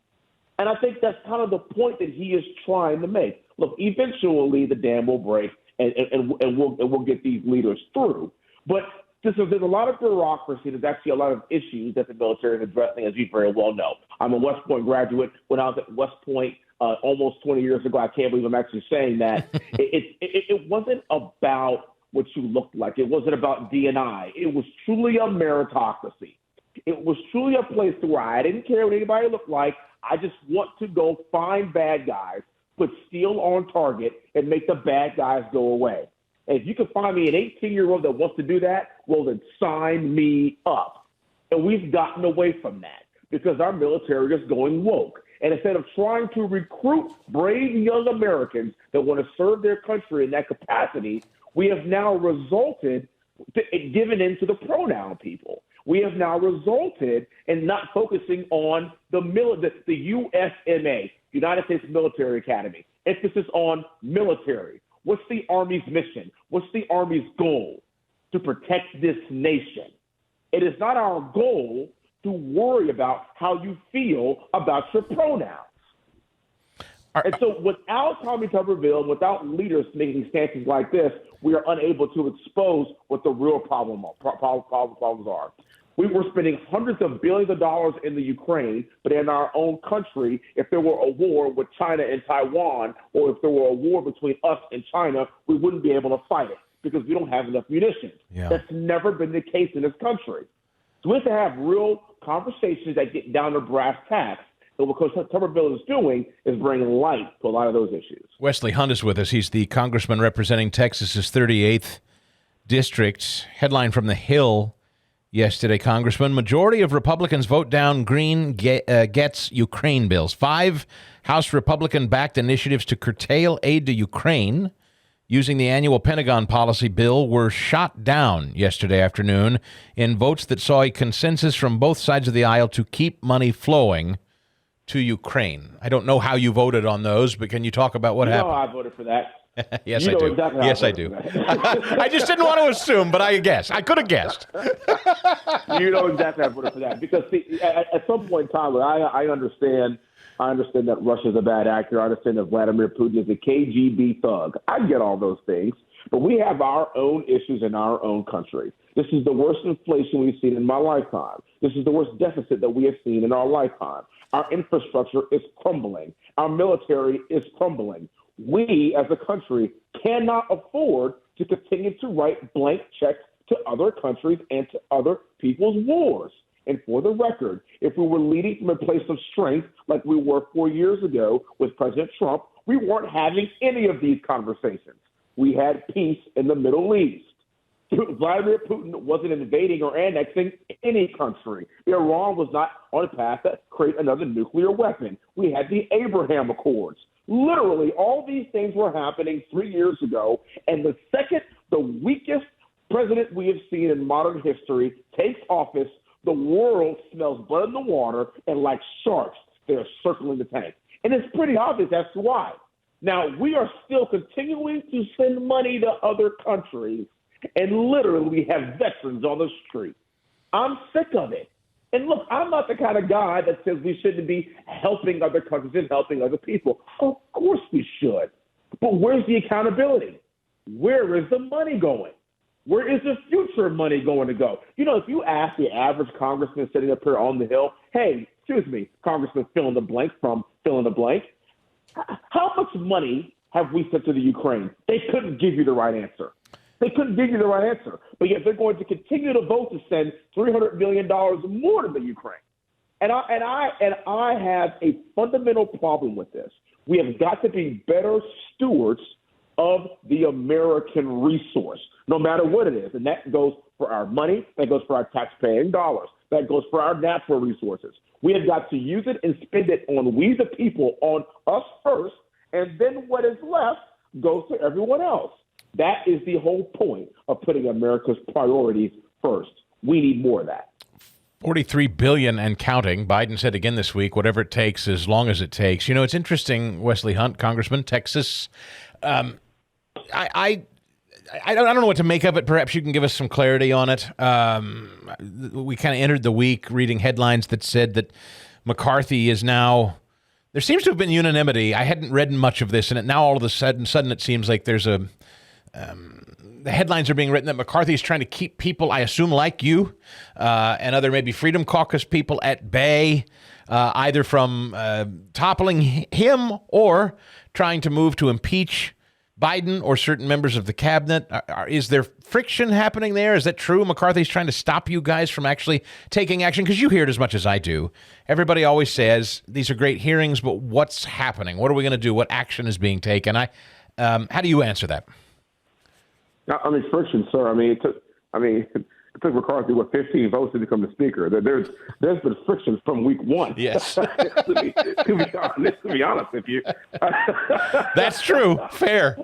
And I think that's kind of the point that he is trying to make. Look, eventually the dam will break, and we'll get these leaders through. But there's a lot of bureaucracy. There's actually a lot of issues that the military is addressing, as you very well know. I'm a West Point graduate. When I was at West Point almost 20 years ago, I can't believe I'm actually saying that. It wasn't about what you looked like. It wasn't about D&I. It was truly a meritocracy. It was truly a place to where I didn't care what anybody looked like. I just want to go find bad guys, put steel on target, and make the bad guys go away. And if you can find me an 18-year-old that wants to do that, well, then sign me up. And we've gotten away from that because our military is going woke. And instead of trying to recruit brave young Americans that want to serve their country in that capacity, we have now resulted in giving in to the pronoun people. We have now resulted in not focusing on the USMA, United States Military Academy, emphasis on military. What's the Army's mission? What's the Army's goal? To protect this nation. It is not our goal to worry about how you feel about your pronouns. And so without Tommy Tuberville, without leaders making stances like this, we are unable to expose what the real problems are. We were spending hundreds of billions of dollars in the Ukraine, but in our own country, if there were a war with China and Taiwan, or if there were a war between us and China, we wouldn't be able to fight it because we don't have enough munitions. Yeah. That's never been the case in this country. So we have to have real conversations that get down to brass tacks. So what Coach Tuberville is doing is bringing light to a lot of those issues. Wesley Hunt is with us. He's the congressman representing Texas's 38th district. Headline from The Hill yesterday, Congressman. Majority of Republicans vote down Green Gets Ukraine bills. 5 House Republican-backed initiatives to curtail aid to Ukraine using the annual Pentagon policy bill were shot down yesterday afternoon in votes that saw a consensus from both sides of the aisle to keep money flowing to Ukraine. I don't know how you voted on those, but can you talk about what happened? No, I voted for that. Yes, I do. Exactly yes, I do. I just didn't want to assume, but I guess. I could have guessed. You know exactly how I voted for that. Because see, at some point in time, I understand that Russia's a bad actor. I understand that Vladimir Putin is a KGB thug. I get all those things. But we have our own issues in our own country. This is the worst inflation we've seen in my lifetime. This is the worst deficit that we have seen in our lifetime. Our infrastructure is crumbling. Our military is crumbling. We, as a country, cannot afford to continue to write blank checks to other countries and to other people's wars. And for the record, if we were leading from a place of strength like we were 4 years ago with President Trump, we weren't having any of these conversations. We had peace in the Middle East. Vladimir Putin wasn't invading or annexing any country. Iran was not on a path to create another nuclear weapon. We had the Abraham Accords. Literally, all these things were happening 3 years ago, and the second the weakest president we have seen in modern history takes office, the world smells blood in the water, and like sharks, they're circling the tank. And it's pretty obvious as to why. Now, we are still continuing to send money to other countries, and literally we have veterans on the street. I'm sick of it. And look, I'm not the kind of guy that says we shouldn't be helping other countries and helping other people. Of course we should. But where's the accountability? Where is the money going? Where is the future money going to go? You know, if you ask the average congressman sitting up here on the Hill, hey, excuse me, Congressman fill in the blank from fill in the blank, how much money have we sent to the Ukraine? They couldn't give you the right answer. They couldn't give you the right answer. But yet they're going to continue to vote to send $300 million more to the Ukraine. And I have a fundamental problem with this. We have got to be better stewards of the American resource, no matter what it is. And that goes for our money. That goes for our taxpaying dollars. That goes for our natural resources. We have got to use it and spend it on we the people, on us first, and then what is left goes to everyone else. That is the whole point of putting America's priorities first. We need more of that. $43 billion and counting. Biden said again this week, whatever it takes, as long as it takes. You know, it's interesting, Wesley Hunt, Congressman, Texas. I don't know what to make of it. Perhaps you can give us some clarity on it. We kind of entered the week reading headlines that said that McCarthy is now... There seems to have been unanimity. I hadn't read much of this, and now all of a sudden it seems like there's a... the headlines are being written that McCarthy is trying to keep people, I assume, like you and other maybe Freedom Caucus people at bay, either from toppling him or trying to move to impeach Biden or certain members of the cabinet. Is there friction happening there? Is that true? McCarthy's trying to stop you guys from actually taking action? Because you hear it as much as I do. Everybody always says, these are great hearings, but what's happening? What are we going to do? What action is being taken? How do you answer that? I mean, friction, sir. It took McCarthy 15 votes to become the speaker. There's been friction from week one. Yes. to be honest with you. That's true. Fair.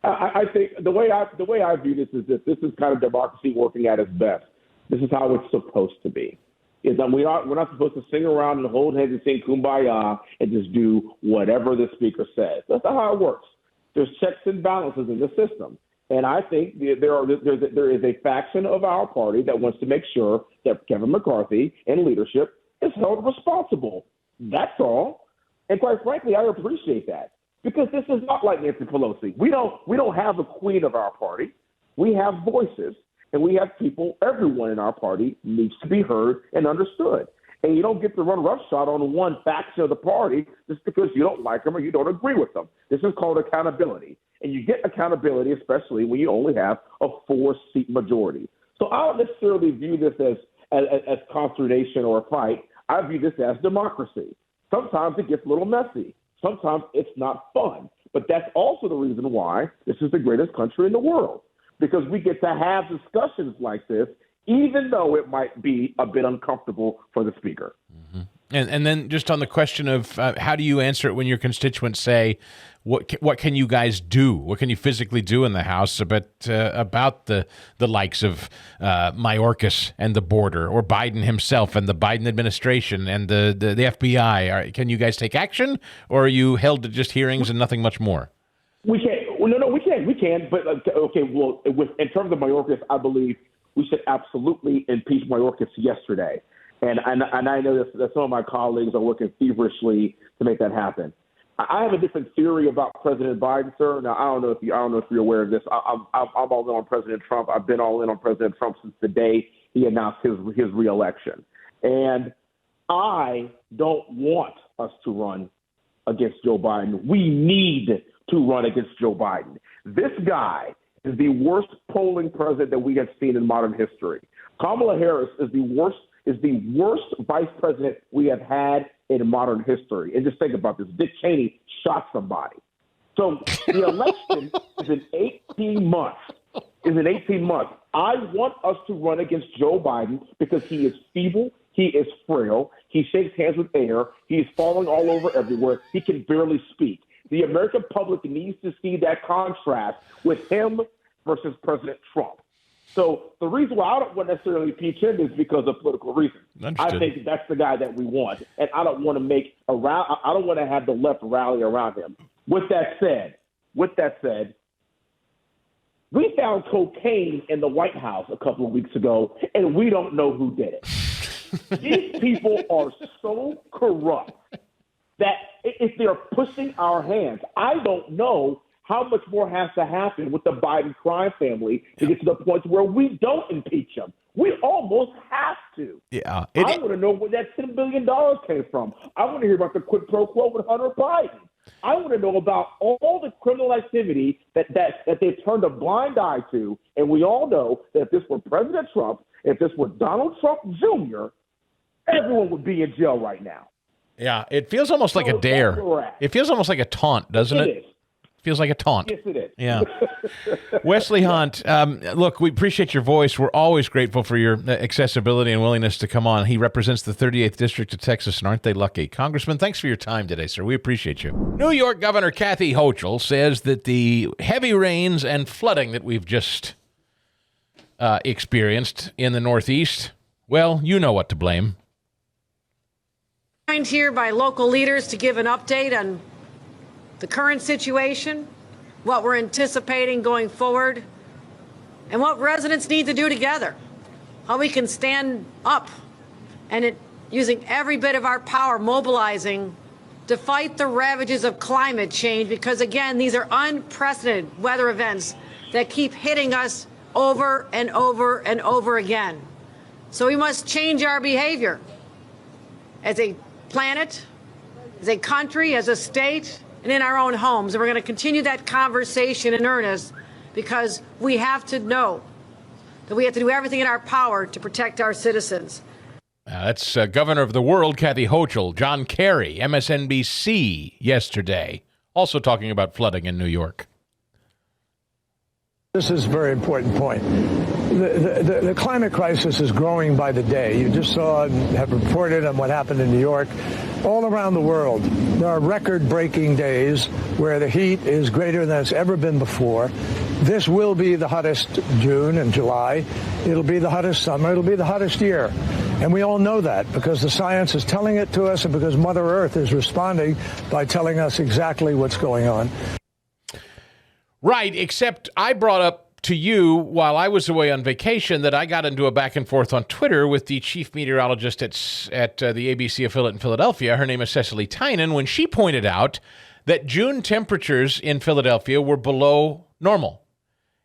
I think the way I view this is this is kind of democracy working at its best. This is how it's supposed to be. Is that we're not supposed to sing around and hold hands and sing Kumbaya and just do whatever the speaker says. That's not how it works. There's checks and balances in the system. And I think there is a faction of our party that wants to make sure that Kevin McCarthy and leadership is held responsible. That's all. And quite frankly, I appreciate that because this is not like Nancy Pelosi. We don't have a queen of our party. We have voices, and we have people. Everyone in our party needs to be heard and understood. And you don't get to run roughshod on one faction of the party just because you don't like them or you don't agree with them. This is called accountability. And you get accountability, especially when you only have a 4-seat majority. So I don't necessarily view this as consternation or a fight. I view this as democracy. Sometimes it gets a little messy. Sometimes it's not fun. But that's also the reason why this is the greatest country in the world, because we get to have discussions like this, even though it might be a bit uncomfortable for the speaker. Mm-hmm. And then just on the question of how do you answer it when your constituents say, what can you guys do? What can you physically do in the House about the likes of Mayorkas and the border, or Biden himself and the Biden administration and the FBI? Can you guys take action, or are you held to just hearings and nothing much more? We can't. Well, no, we can. We can. But okay. Well, in terms of Mayorkas, I believe we should absolutely impeach Mayorkas yesterday. And I know that some of my colleagues are working feverishly to make that happen. I have a different theory about President Biden, sir. Now, I don't know if you're aware of this. I'm all in on President Trump. I've been all in on President Trump since the day he announced his reelection. And I don't want us to run against Joe Biden. We need to run against Joe Biden. This guy is the worst polling president that we have seen in modern history. Kamala Harris is the worst vice president we have had in modern history. And just think about this. Dick Cheney shot somebody. So the election is in 18 months. I want us to run against Joe Biden because he is feeble. He is frail. He shakes hands with air. He is falling all over everywhere. He can barely speak. The American public needs to see that contrast with him versus President Trump. So the reason why I don't want to necessarily impeach him is because of political reasons. Understood. I think that's the guy that we want, and I don't want to have the left rally around him. With that said, we found cocaine in the White House a couple of weeks ago, and we don't know who did it. These people are so corrupt that if they're pushing our hands, I don't know how much more has to happen with the Biden crime family to get to the point where we don't impeach them. We almost have to. Yeah, I want to know where that $10 billion came from. I want to hear about the quid pro quo with Hunter Biden. I want to know about all the criminal activity that they've turned a blind eye to. And we all know that if this were President Trump, if this were Donald Trump Jr., everyone would be in jail right now. Yeah, it feels almost like a dare. It feels almost like a taunt, doesn't it? It is. Feels like a taunt. Yes, it is. Yeah. Wesley Hunt, look, we appreciate your voice. We're always grateful for your accessibility and willingness to come on. He represents the 38th District of Texas, and aren't they lucky? Congressman, thanks for your time today, sir. We appreciate you. New York Governor Kathy Hochul says that the heavy rains and flooding that we've just experienced in the Northeast Well, you know what to blame. Joined here by local leaders to give an update on the current situation, what we're anticipating going forward, and what residents need to do together, how we can stand up and using every bit of our power, mobilizing to fight the ravages of climate change, because again, these are unprecedented weather events that keep hitting us over and over and over again. So we must change our behavior as a planet, as a country, as a state, and in our own homes. And we're going to continue that conversation in earnest, because we have to know that we have to do everything in our power to protect our citizens. That's Governor of the World, Kathy Hochul. John Kerry, MSNBC, yesterday, also talking about flooding in New York. This is a very important point. The climate crisis is growing by the day. You just saw and have reported on what happened in New York. All around the world, there are record-breaking days where the heat is greater than it's ever been before. This will be the hottest June and July. It'll be the hottest summer. It'll be the hottest year. And we all know that because the science is telling it to us and because Mother Earth is responding by telling us exactly what's going on. Right, except I brought up to you while I was away on vacation that I got into a back and forth on Twitter with the chief meteorologist at the ABC affiliate in Philadelphia. Her name is Cecily Tynan, when she pointed out that June temperatures in Philadelphia were below normal.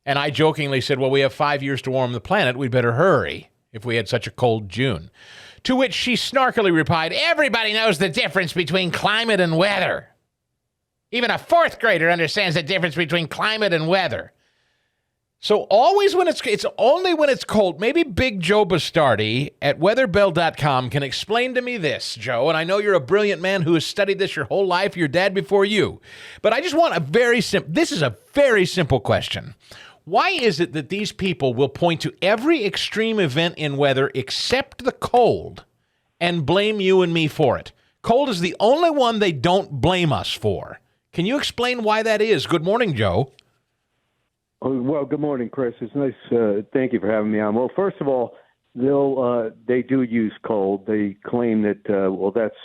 And I jokingly said, well, we have 5 years to warm the planet. We'd better hurry if we had such a cold June. To which she snarkily replied, everybody knows the difference between climate and weather. Even a fourth grader understands the difference between climate and weather. So always when it's only when it's cold. Maybe Big Joe Bastardi at weatherbell.com can explain to me this, Joe. And I know you're a brilliant man who has studied this your whole life, your dad before you. But I just want this is a very simple question. Why is it that these people will point to every extreme event in weather except the cold and blame you and me for it? Cold is the only one they don't blame us for. Can you explain why that is? Good morning, Joe. Well, good morning, Chris. It's nice. Thank you for having me on. Well, first of all, they do use cold. They claim that that's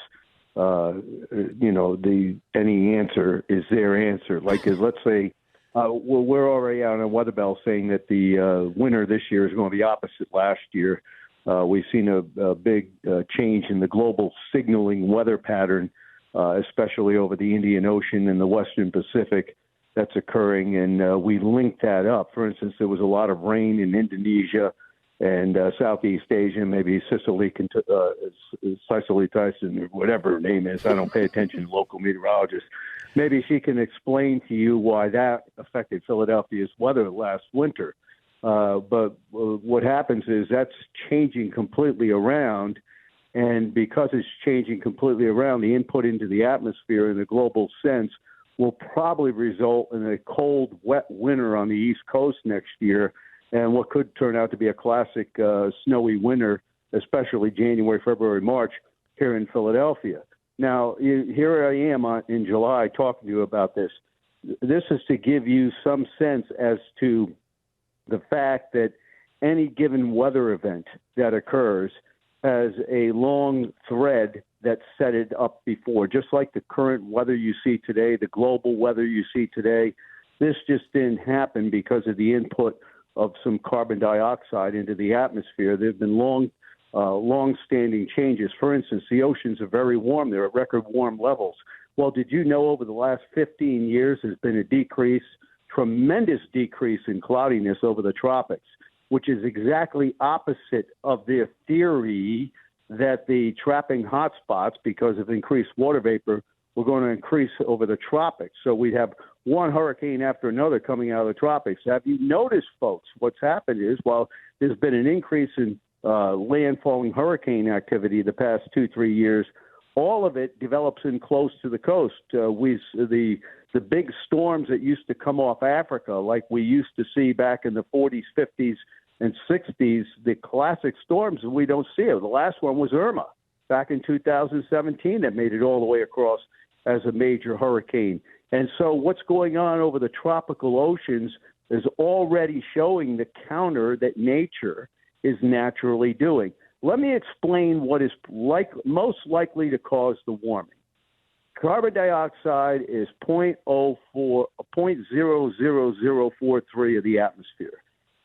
any answer is their answer. Like let's say we're already out on Weather Bell saying that the winter this year is going to be opposite last year. We've seen a big change in the global signaling weather pattern, especially over the Indian Ocean and the Western Pacific. That's occurring, and we linked that up. For instance, there was a lot of rain in Indonesia and Southeast Asia, maybe Cecily Tyson, or whatever her name is. I don't pay attention to local meteorologists. Maybe she can explain to you why that affected Philadelphia's weather last winter. But what happens is that's changing completely around, and because it's changing completely around, the input into the atmosphere in a global sense will probably result in a cold, wet winter on the East Coast next year, and what could turn out to be a classic snowy winter, especially January, February, March here in Philadelphia. Now, here I am in July talking to you about this. This is to give you some sense as to the fact that any given weather event that occurs has a long thread that set it up before. Just like the current weather you see today, the global weather you see today, this just didn't happen because of the input of some carbon dioxide into the atmosphere. There have been long-standing changes. For instance, the oceans are very warm. They're at record warm levels. Well, did you know over the last 15 years there's been a tremendous decrease in cloudiness over the tropics, which is exactly opposite of their theory that the trapping hotspots, because of increased water vapor, were going to increase over the tropics. So we'd have one hurricane after another coming out of the tropics. Have you noticed, folks, what's happened is while there's been an increase in landfalling hurricane activity the past 2-3 years, all of it develops in close to the coast. The big storms that used to come off Africa, like we used to see back in the 40s, 50s, and 60s, the classic storms, we don't see it. The last one was Irma back in 2017 that made it all the way across as a major hurricane. And so what's going on over the tropical oceans is already showing the counter that nature is naturally doing. let me explain what is most likely to cause the warming. Carbon dioxide is 0.000043 of the atmosphere.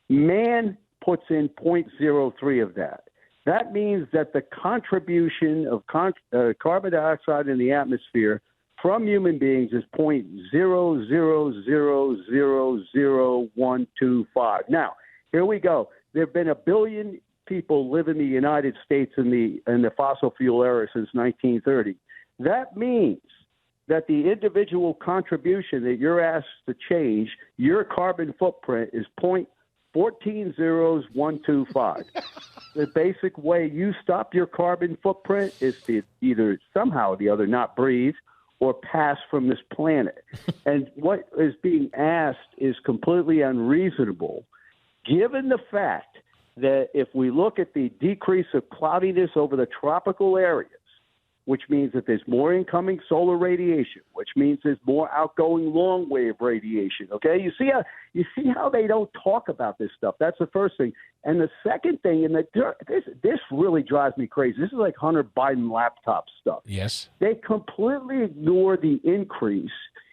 Man puts in 0.03 of that. That means that the contribution of carbon dioxide in the atmosphere from human beings is 0.00000125. Now, here we go. There have been 1 billion people live in the United States in the fossil fuel era since 1930. That means that the individual contribution that you're asked to change, your carbon footprint is 0.140125. The basic way you stop your carbon footprint is to either somehow or the other not breathe or pass from this planet. And what is being asked is completely unreasonable, given the fact that if we look at the decrease of cloudiness over the tropical areas, which means that there's more incoming solar radiation, which means there's more outgoing long wave radiation. Okay, you see how they don't talk about this stuff. That's the first thing. And the second thing, and this really drives me crazy. This is like Hunter Biden laptop stuff. Yes, they completely ignore the increase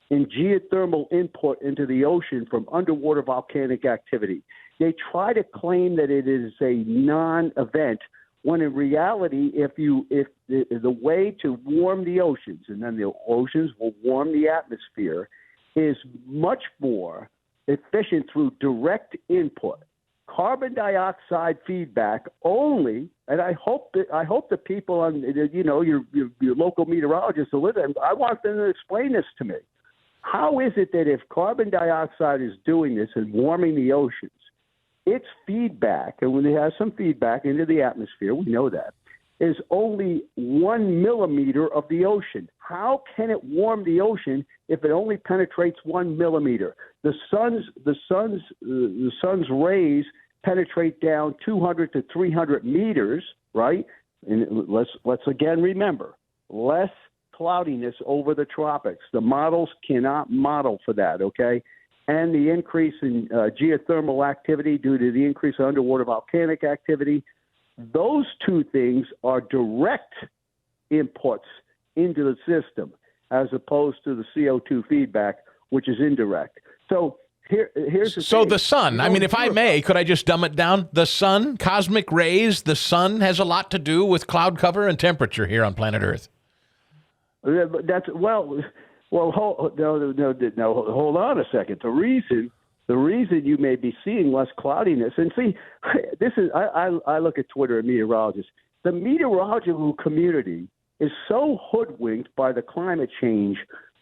in geothermal input into the ocean from underwater volcanic activity. They try to claim that it is a non-event, when in reality, if the way to warm the oceans, and then the oceans will warm the atmosphere, is much more efficient through direct input. Carbon dioxide feedback only, and I hope the people on your local meteorologists who live there, I want them to explain this to me. How is it that if carbon dioxide is doing this and warming the oceans, its feedback, and when it has some feedback into the atmosphere, we know that, is only 1 millimeter of the ocean? How can it warm the ocean if it only penetrates 1 millimeter? The sun's rays penetrate down 200 to 300 meters, right? And let's again remember, less cloudiness over the tropics. The models cannot model for that, okay? And the increase in geothermal activity due to the increase in underwater volcanic activity, those two things are direct inputs into the system as opposed to the CO2 feedback, which is indirect. So here's the thing. The sun, I mean, if I may, could I just dumb it down? The sun, cosmic rays, the sun has a lot to do with cloud cover and temperature here on planet Earth. Well, hold on a second. The reason you may be seeing less cloudiness, and see, this is I look at Twitter and meteorologists. The meteorological community is so hoodwinked by the climate change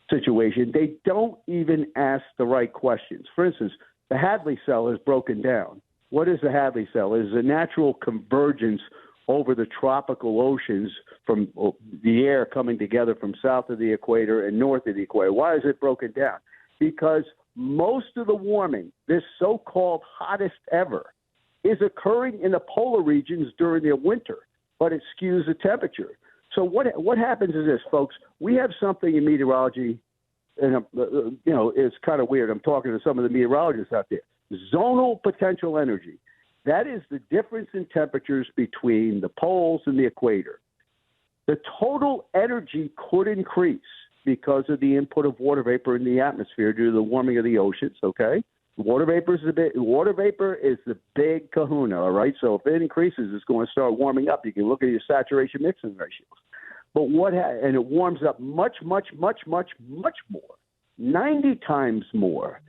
situation, they don't even ask the right questions. For instance, the Hadley cell is broken down. What is the Hadley cell? It is a natural convergence over the tropical oceans from the air coming together from south of the equator and north of the equator. Why is it broken down? Because most of the warming, this so-called hottest ever, is occurring in the polar regions during the winter, but it skews the temperature. So what happens is this, folks. We have something in meteorology, and it's kind of weird. I'm talking to some of the meteorologists out there. Zonal potential energy. That is the difference in temperatures between the poles and the equator. The total energy could increase because of the input of water vapor in the atmosphere due to the warming of the oceans, okay? Water vapor is the big kahuna, all right? So if it increases, it's going to start warming up. You can look at your saturation mixing ratios. But and it warms up much, much, much, much, much more, 90 times more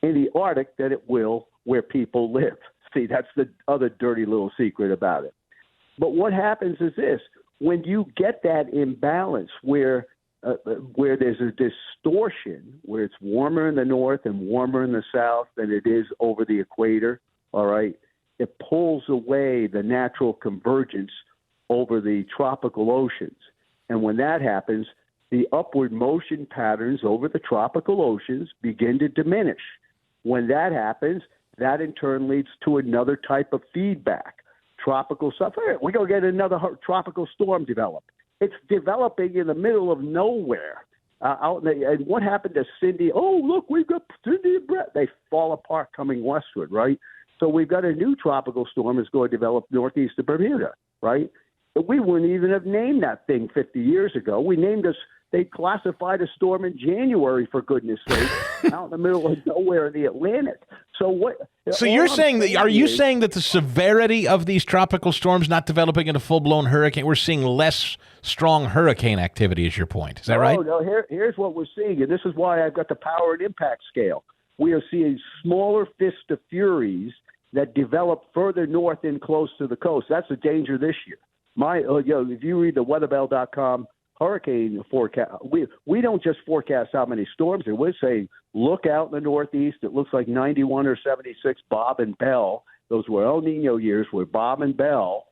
in the Arctic than it will where people live. See, that's the other dirty little secret about it. But what happens is this. When you get that imbalance where there's a distortion, where it's warmer in the north and warmer in the south than it is over the equator, all right, it pulls away the natural convergence over the tropical oceans. And when that happens, the upward motion patterns over the tropical oceans begin to diminish. When that happens, that in turn leads to another type of feedback. Tropical stuff. We're going to get another tropical storm develop. It's developing in the middle of nowhere. And what happened to Cindy? Oh, look, we've got Cindy and Brett. They fall apart coming westward, right? So we've got a new tropical storm that's going to develop northeast of Bermuda. right? But we wouldn't even have named that thing 50 years ago. We named us. They classified a storm in January, for goodness sake, out in the middle of nowhere in the Atlantic. So what? So you're saying that? Are you saying that the severity of these tropical storms not developing into full-blown hurricane, we're seeing less strong hurricane activity? Is your point? Is that right? No. Here's what we're seeing, and this is why I've got the power and impact scale. We are seeing smaller fist of furies that develop further north and close to the coast. That's the danger this year. If you read the weatherbell.com hurricane forecast, we don't just forecast how many storms there. We're saying look out in the Northeast. It looks like 91 or 76 Bob and Bell. Those were El Nino years where Bob and Bell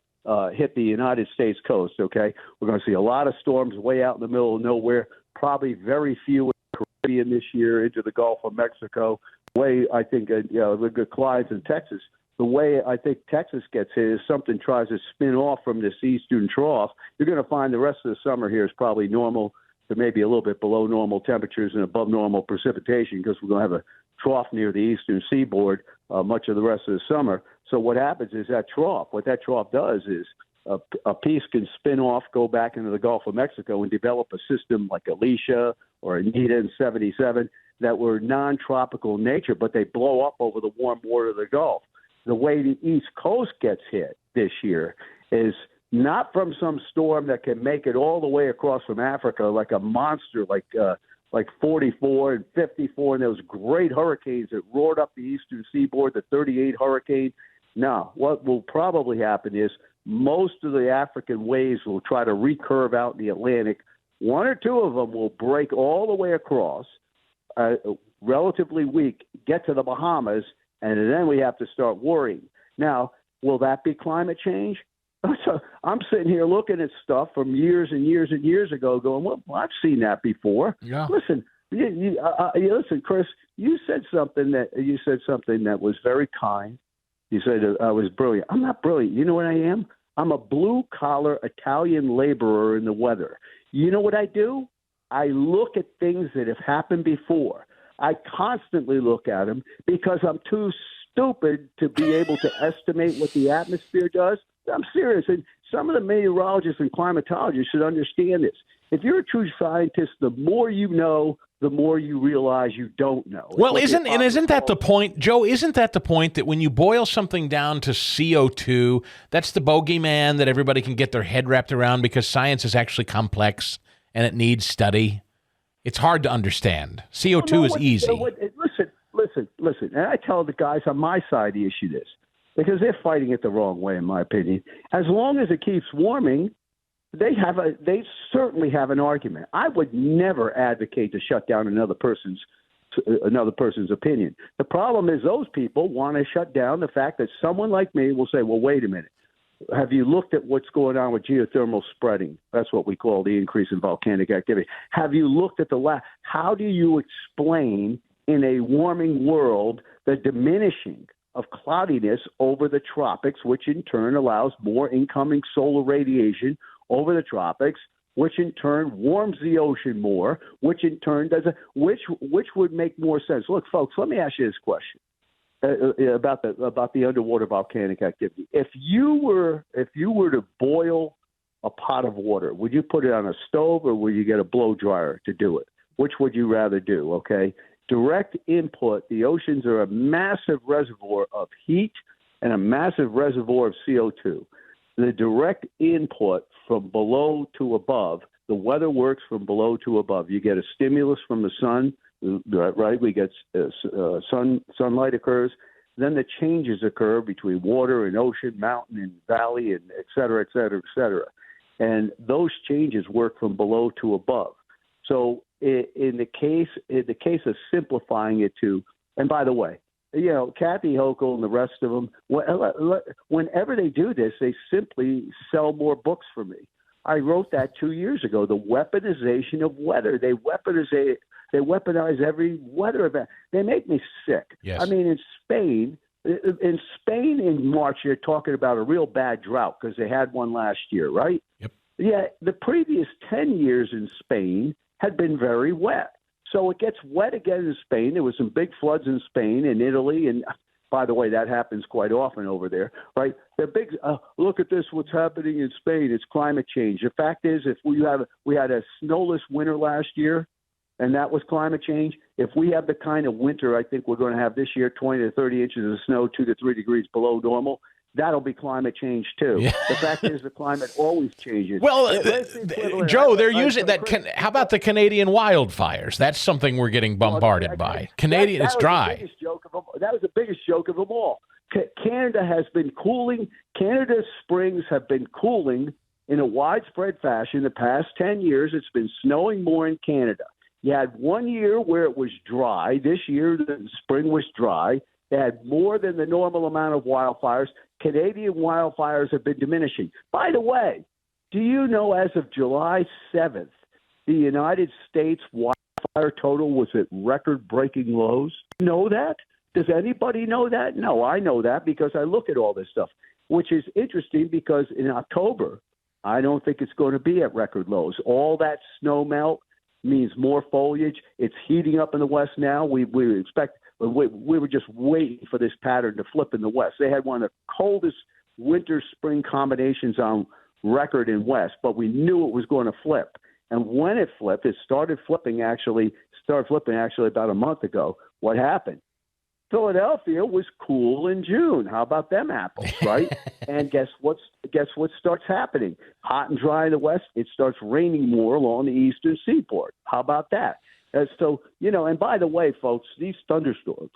hit the United States coast. Okay, we're going to see a lot of storms way out in the middle of nowhere. Probably very few in the Caribbean this year into the Gulf of Mexico. The way I think the Clydes in Texas. The way I think Texas gets hit is something tries to spin off from this eastern trough. You're going to find the rest of the summer here is probably normal to maybe a little bit below normal temperatures and above normal precipitation because we're going to have a trough near the eastern seaboard much of the rest of the summer. So what happens is what that trough does is a piece can spin off, go back into the Gulf of Mexico and develop a system like Alicia or Anita in 77 that were non-tropical in nature, but they blow up over the warm water of the Gulf. The way the East Coast gets hit this year is not from some storm that can make it all the way across from Africa like a monster like 44 and 54 and those great hurricanes that roared up the eastern seaboard, the 38 hurricane. Now, what will probably happen is most of the African waves will try to recurve out in the Atlantic. One or two of them will break all the way across, relatively weak, get to the Bahamas, and then we have to start worrying. Now, will that be climate change? So I'm sitting here looking at stuff from years and years and years ago going, well, I've seen that before. Yeah. Listen, listen, Chris, you said something that was very kind. You said I was brilliant. I'm not brilliant. You know what I am? I'm a blue-collar Italian laborer in the weather. You know what I do? I look at things that have happened before. I constantly look at them because I'm too stupid to be able to estimate what the atmosphere does. I'm serious. And some of the meteorologists and climatologists should understand this. If you're a true scientist, the more you know, the more you realize you don't know. Well, isn't that the point, Joe? Isn't that the point that when you boil something down to CO2, that's the bogeyman that everybody can get their head wrapped around because science is actually complex and it needs study? It's hard to understand. CO2 is easy. Listen. And I tell the guys on my side the issue this, because they're fighting it the wrong way, in my opinion. As long as it keeps warming, they certainly have an argument. I would never advocate to shut down another person's opinion. The problem is those people want to shut down the fact that someone like me will say, well, wait a minute. Have you looked at what's going on with geothermal spreading? That's what we call the increase in volcanic activity. Have you looked at how do you explain in a warming world the diminishing of cloudiness over the tropics, which in turn allows more incoming solar radiation over the tropics, which in turn warms the ocean more, which in turn which would make more sense? Look, folks, let me ask you this question. About the underwater volcanic activity. If you were to boil a pot of water, would you put it on a stove or would you get a blow dryer to do it? Which would you rather do? Okay, direct input. The oceans are a massive reservoir of heat and a massive reservoir of CO2. The direct input from below to above. The weather works from below to above. You get a stimulus from the sun. Right, we get sunlight occurs, then the changes occur between water and ocean, mountain and valley, and et cetera, et cetera, et cetera. And those changes work from below to above. So in the case of simplifying it to, and by the way, Kathy Hochul and the rest of them, whenever they do this, they simply sell more books for me. I wrote that 2 years ago, the weaponization of weather. They weaponize every weather event. They make me sick. Yes. I mean, in Spain in March, you're talking about a real bad drought because they had one last year, right? Yep. Yeah, the previous 10 years in Spain had been very wet. So it gets wet again in Spain. There was some big floods in Spain and Italy, and By the way, that happens quite often over there, right? The big look at this, what's happening in Spain. It's climate change. The fact is, if we had a snowless winter last year, and that was climate change. If we have the kind of winter I think we're going to have this year, 20 to 30 inches of snow, 2 to 3 degrees below normal, that'll be climate change too. Yeah. The fact is, the climate always changes. Well, Joe, they're using that. How about the Canadian wildfires? That's something we're getting bombarded by. Canadian, it's dry. That was the biggest joke of them all. Canada has been cooling. Canada's springs have been cooling in a widespread fashion the past 10 years. It's been snowing more in Canada. You had 1 year where it was dry. This year, the spring was dry. They had more than the normal amount of wildfires. Canadian wildfires have been diminishing. By the way, do you know as of July 7th, the United States wildfire total was at record-breaking lows? Know that? Does anybody know that? No, I know that because I look at all this stuff, which is interesting because in October, I don't think it's going to be at record lows. All that snow melt means more foliage. It's heating up in the West now. We were just waiting for this pattern to flip in the West. They had one of the coldest winter-spring combinations on record in West, but we knew it was going to flip. And when it flipped, it started flipping actually about a month ago. What happened? Philadelphia was cool in June. How about them apples, right? And guess what starts happening? Hot and dry in the West. It starts raining more along the eastern seaboard. How about that? So, and by the way, folks, these thunderstorms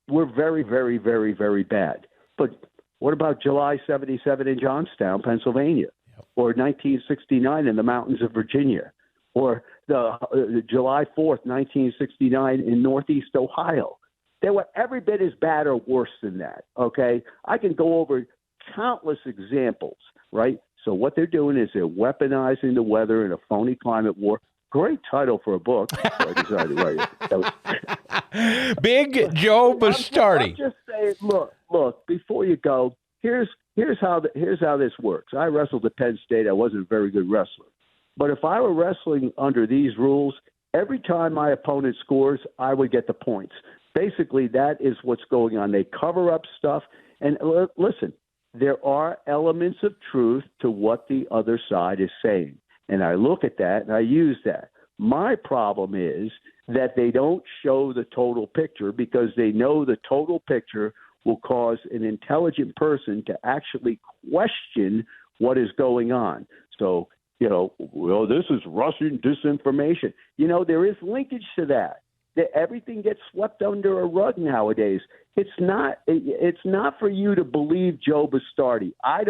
were very, very, very, very bad. But what about July 77 in Johnstown, Pennsylvania, or 1969 in the mountains of Virginia, or the July 4th, 1969 in Northeast Ohio? They were every bit as bad or worse than that, okay? I can go over countless examples, right? So what they're doing is they're weaponizing the weather in a phony climate war. Great title for a book. So I decided to write it. Big Joe Bastardi. I'm just saying, look, before you go, here's how this works. I wrestled at Penn State. I wasn't a very good wrestler. But if I were wrestling under these rules, every time my opponent scores, I would get the points. Basically, that is what's going on. They cover up stuff. And listen, there are elements of truth to what the other side is saying. And I look at that and I use that. My problem is that they don't show the total picture because they know the total picture will cause an intelligent person to actually question what is going on. So, this is Russian disinformation. There is linkage to that. That everything gets swept under a rug nowadays. It's not for you to believe Joe Bastardi. I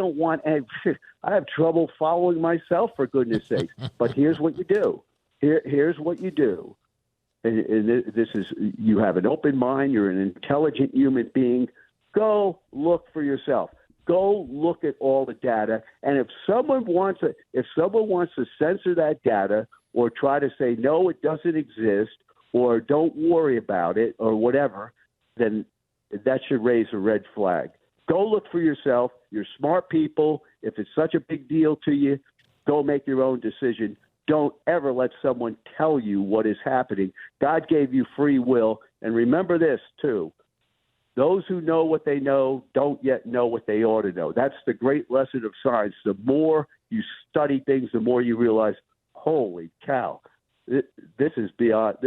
have trouble following myself, for goodness sake. But here's what you do. Here's what you do. And this is, you have an open mind. You're an intelligent human being. Go look for yourself. Go look at all the data. And if someone wants to censor that data or try to say, no, it doesn't exist, or don't worry about it, or whatever, then that should raise a red flag. Go look for yourself. You're smart people. If it's such a big deal to you, go make your own decision. Don't ever let someone tell you what is happening. God gave you free will. And remember this, too. Those who know what they know don't yet know what they ought to know. That's the great lesson of science. The more you study things, the more you realize, holy cow, this is beyond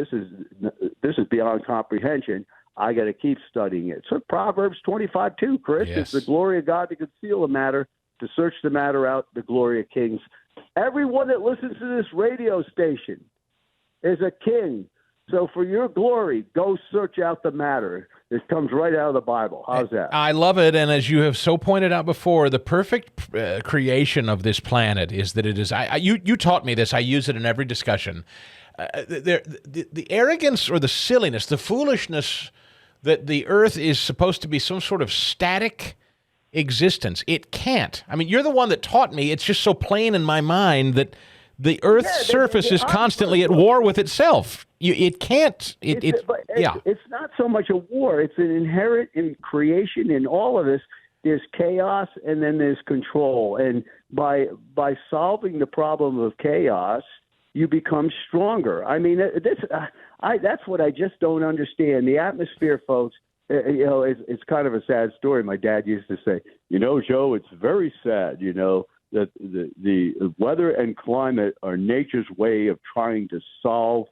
comprehension. I got to keep studying it. So Proverbs 25:2, Chris, yes. It's the glory of God to conceal a matter, to search the matter out, the glory of kings. Everyone that listens to this radio station is a king. So for your glory, go search out the matter. It comes right out of the Bible. How's that? I love it. And as you have so pointed out before, the perfect creation of this planet is that it is, you taught me this, I use it in every discussion. The arrogance or the silliness, the foolishness that the earth is supposed to be some sort of static existence. It can't. I mean, you're the one that taught me. It's just so plain in my mind that the Earth's surface is constantly at war with itself. It can't. It's not so much a war. It's an inherent in creation in all of this. There's chaos and then there's control. And by solving the problem of chaos, you become stronger. I mean, that's what I just don't understand. The atmosphere, folks, it's kind of a sad story. My dad used to say, Joe, it's very sad, that the weather and climate are nature's way of trying to solve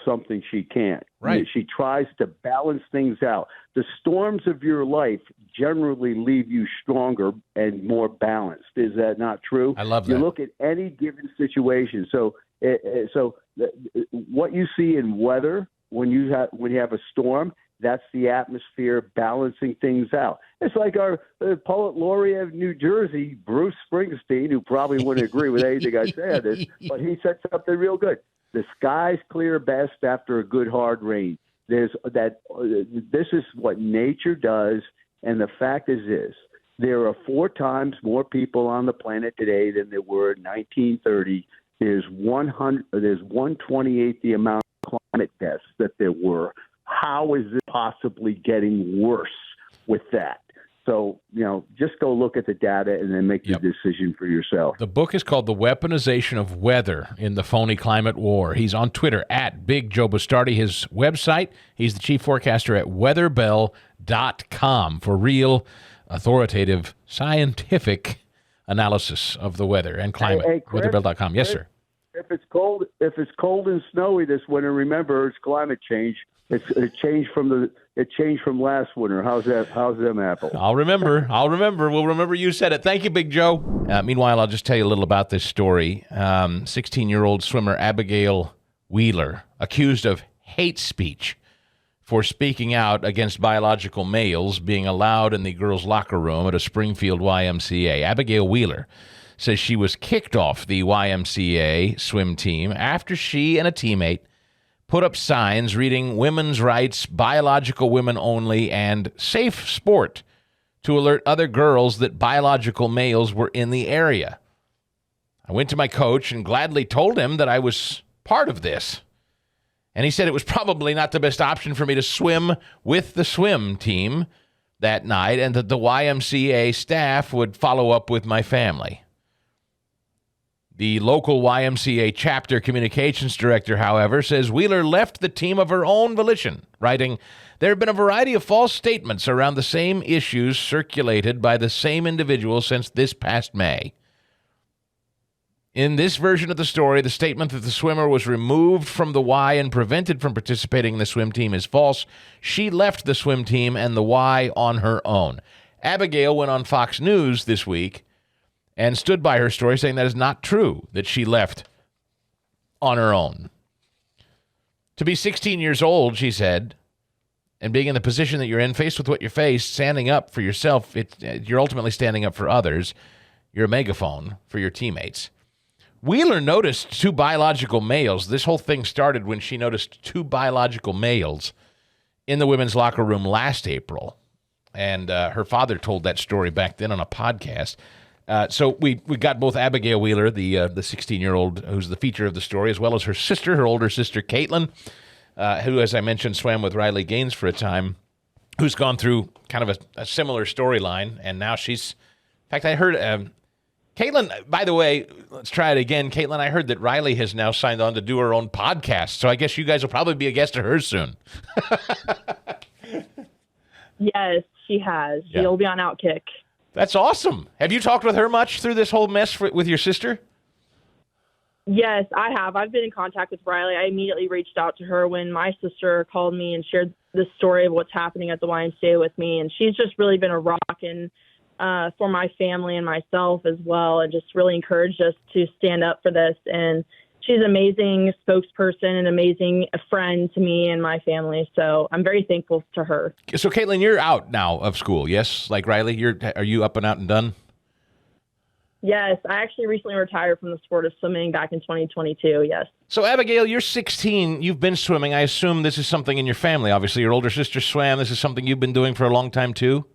something she can't. Right. She tries to balance things out. The storms of your life generally leave you stronger and more balanced. Is that not true? I love that. You look at any given situation. So what you see in weather when you have a storm, that's the atmosphere balancing things out. It's like our poet laureate of New Jersey, Bruce Springsteen, who probably wouldn't agree with anything I said, but he said something real good. The skies clear best after a good hard rain. This is what nature does, and the fact is this: there are 4 times more people on the planet today than there were in 1930. There's 128th the amount of climate deaths that there were. How is it possibly getting worse with that? So, just go look at the data and then make your decision for yourself. The book is called The Weaponization of Weather in the Phony Climate War. He's on Twitter at Big Joe Bastardi. His website, he's the chief forecaster at weatherbell.com for real, authoritative, scientific analysis of the weather and climate. Hey, Chris, weatherbell.com. Yes, sir. If it's cold and snowy this winter, remember it's climate change. It changed from last winter. How's them apples? I'll remember. We'll remember you said it. Thank you, Big Joe. Meanwhile, I'll just tell you a little about this story. 16-year-old swimmer Abbigale Wheeler accused of hate speech for speaking out against biological males being allowed in the girls' locker room at a Springfield YMCA. Abbigale Wheeler says she was kicked off the YMCA swim team after she and a teammate put up signs reading women's rights, biological women only, and safe sport to alert other girls that biological males were in the area. I went to my coach and gladly told him that I was part of this. And he said it was probably not the best option for me to swim with the swim team that night and that the YMCA staff would follow up with my family. The local YMCA chapter communications director, however, says Wheeler left the team of her own volition, writing, "There have been a variety of false statements around the same issues circulated by the same individual since this past May. In this version of the story, the statement that the swimmer was removed from the Y and prevented from participating in the swim team is false. She left the swim team and the Y on her own." Abbigale went on Fox News this week and stood by her story, saying that is not true, that she left on her own. To be 16 years old, she said, and being in the position that you're in, faced with what you face, standing up for yourself, you're ultimately standing up for others. You're a megaphone for your teammates. Wheeler noticed 2 biological males. This whole thing started when she noticed 2 biological males in the women's locker room last April. And her father told that story back then on a podcast. So we got both Abbigale Wheeler, the 16-year-old who's the feature of the story, as well as her sister, her older sister, Caitlin, who, as I mentioned, swam with Riley Gaines for a time, who's gone through kind of a similar storyline. And now she's, in fact, I heard, Caitlin, by the way, let's try it again. Caitlin, I heard that Riley has now signed on to do her own podcast. So I guess you guys will probably be a guest of hers soon. Yes, she has. Yeah. She'll be on Outkick. That's awesome. Have you talked with her much through this whole mess with your sister? Yes, I have. I've been in contact with Riley. I immediately reached out to her when my sister called me and shared the story of what's happening at the YMCA with me. And she's just really been a rock and for my family and myself as well, and just really encouraged us to stand up for this. And she's an amazing spokesperson, an amazing friend to me and my family. So I'm very thankful to her. So, Caitlin, you're out now of school, yes? Like Riley, are you up and out and done? Yes, I actually recently retired from the sport of swimming back in 2022, yes. So, Abbigale, you're 16. You've been swimming. I assume this is something in your family. Obviously, your older sister swam. This is something you've been doing for a long time, too?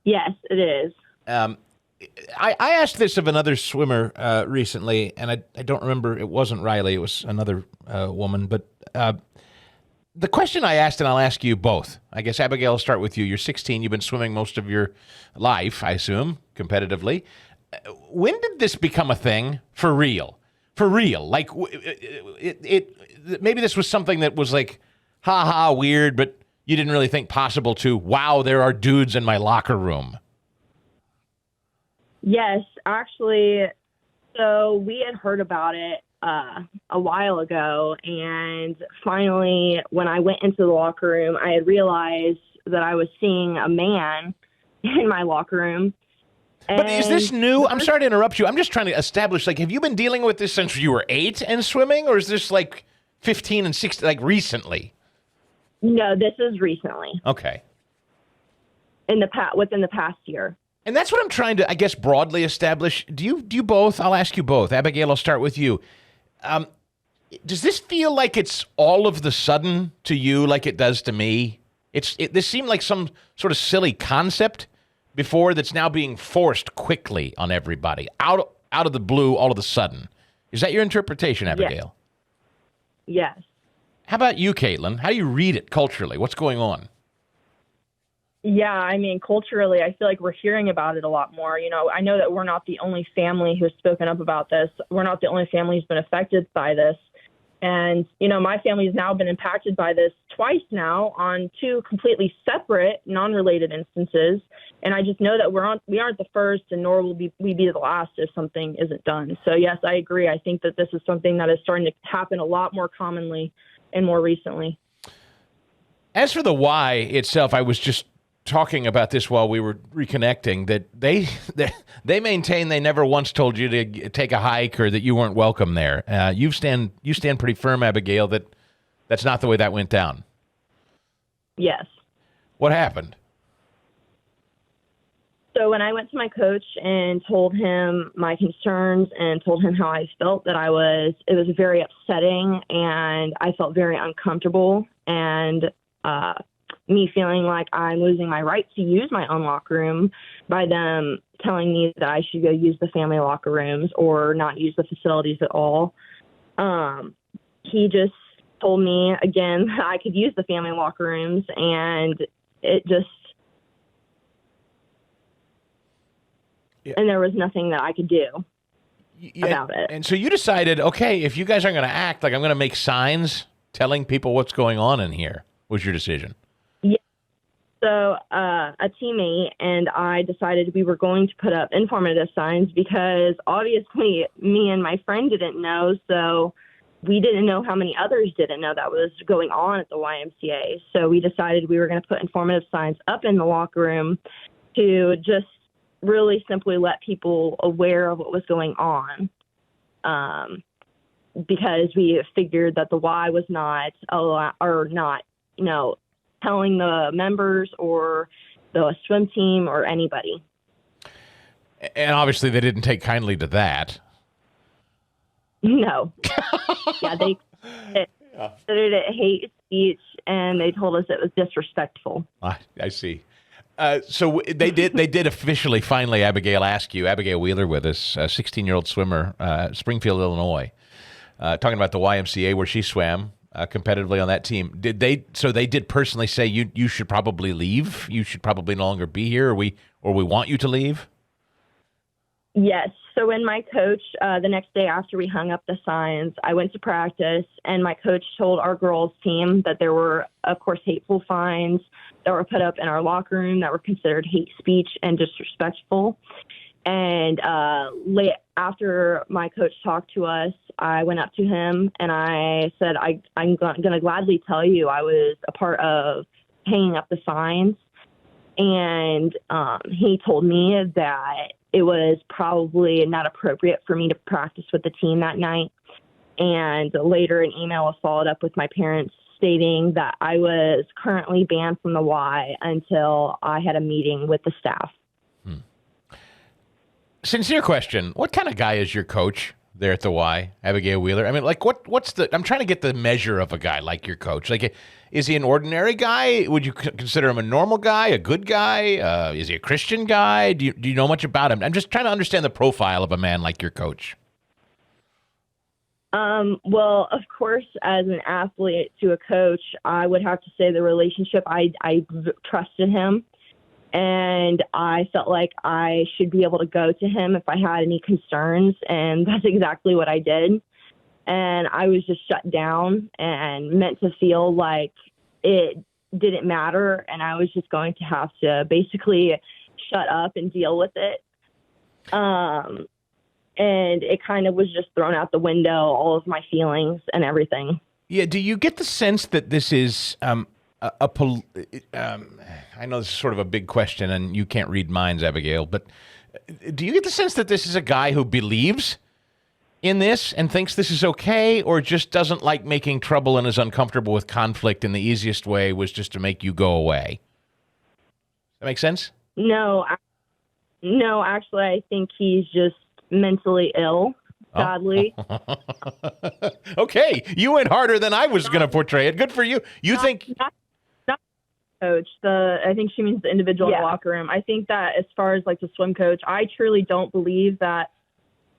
Yes, it is. I asked this of another swimmer recently, and I don't remember. It wasn't Riley. It was another woman. But the question I asked, and I'll ask you both. I guess, Abbigale, I'll start with you. You're 16. You've been swimming most of your life, I assume, competitively. When did this become a thing for real? For real? Like, maybe this was something that was like, ha-ha, weird, but you didn't really think possible to, wow, there are dudes in my locker room? Yes, actually. So we had heard about it a while ago, and finally, when I went into the locker room, I had realized that I was seeing a man in my locker room. But is this new? I'm sorry to interrupt you. I'm just trying to establish, like, have you been dealing with this since you were 8 and swimming, or is this like 15 and 16, like recently? No, this is recently. Okay. Within the past year. And that's what I'm trying to, I guess, broadly establish. Do you both? I'll ask you both. Abbigale, I'll start with you. Does this feel like it's all of the sudden to you, like it does to me? This seemed like some sort of silly concept before that's now being forced quickly on everybody, out of the blue, all of a sudden. Is that your interpretation, Abbigale? Yes. How about you, Caitlin? How do you read it culturally? What's going on? Yeah, I mean, culturally, I feel like we're hearing about it a lot more. You know, I know that we're not the only family who's spoken up about this. We're not the only family who's been affected by this. And, you know, my family has now been impacted by this twice now on 2 completely separate, non-related instances. And I just know that we aren't the first, and nor will we be the last if something isn't done. So, yes, I agree. I think that this is something that is starting to happen a lot more commonly and more recently. As for the why itself, I was just talking about this while we were reconnecting, that they maintain they never once told you to take a hike or that you weren't welcome there. You stand pretty firm, Abbigale, that that's not the way that went down. Yes. What happened? So when I went to my coach and told him my concerns and told him how I felt, that it was very upsetting, and I felt very uncomfortable, and me feeling like I'm losing my right to use my own locker room by them telling me that I should go use the family locker rooms or not use the facilities at all. He just told me again that I could use the family locker rooms, and it just, and there was nothing that I could do about it. And so you decided, okay, if you guys aren't going to act, like, I'm going to make signs telling people what's going on in here, was your decision. So a teammate and I decided we were going to put up informative signs because obviously me and my friend didn't know. So we didn't know how many others didn't know that was going on at the YMCA. So we decided we were going to put informative signs up in the locker room to just really simply let people aware of what was going on. Because we figured that the Y was not, telling the members or the swim team or anybody. And obviously they didn't take kindly to that. No. Yeah, they considered it hate speech, and they told us it was disrespectful. I see. So they did officially, finally, Abbigale ask you, Abbigale Wheeler with us, a 16-year-old swimmer, Springfield, Illinois, talking about the YMCA where she swam competitively on that team. They did personally say you should probably leave? You should probably no longer be here, or we want you to leave? Yes. So when my coach, the next day after we hung up the signs, I went to practice, and my coach told our girls team that there were, of course, hateful signs that were put up in our locker room that were considered hate speech and disrespectful. And after my coach talked to us, I went up to him and I said, I'm going to gladly tell you I was a part of hanging up the signs. And he told me that it was probably not appropriate for me to practice with the team that night. And later an email was followed up with my parents stating that I was currently banned from the Y until I had a meeting with the staff. Sincere question. What kind of guy is your coach there at the Y, Abbigale Wheeler? I mean, like, I'm trying to get the measure of a guy like your coach. Like, is he an ordinary guy? Would you consider him a normal guy, a good guy? Is he a Christian guy? Do you know much about him? I'm just trying to understand the profile of a man like your coach. Well, of course, as an athlete to a coach, I would have to say the relationship, I trusted him. And I felt like I should be able to go to him if I had any concerns. And that's exactly what I did. And I was just shut down and meant to feel like it didn't matter, and I was just going to have to basically shut up and deal with it. And it kind of was just thrown out the window, all of my feelings and everything. Yeah. Do you get the sense that this is I know this is sort of a big question, and you can't read minds, Abbigale, but do you get the sense that this is a guy who believes in this and thinks this is okay, or just doesn't like making trouble and is uncomfortable with conflict, and the easiest way was just to make you go away? Does that make sense? No, actually, I think he's just mentally ill, sadly. Oh. Okay, you went harder than I was going to portray it. Good for you. You think... Not coach. I think she means the individual in the locker room. I think that as far as like the swim coach, I truly don't believe that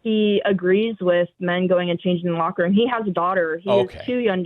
he agrees with men going and changing the locker room. He has a daughter. He is two young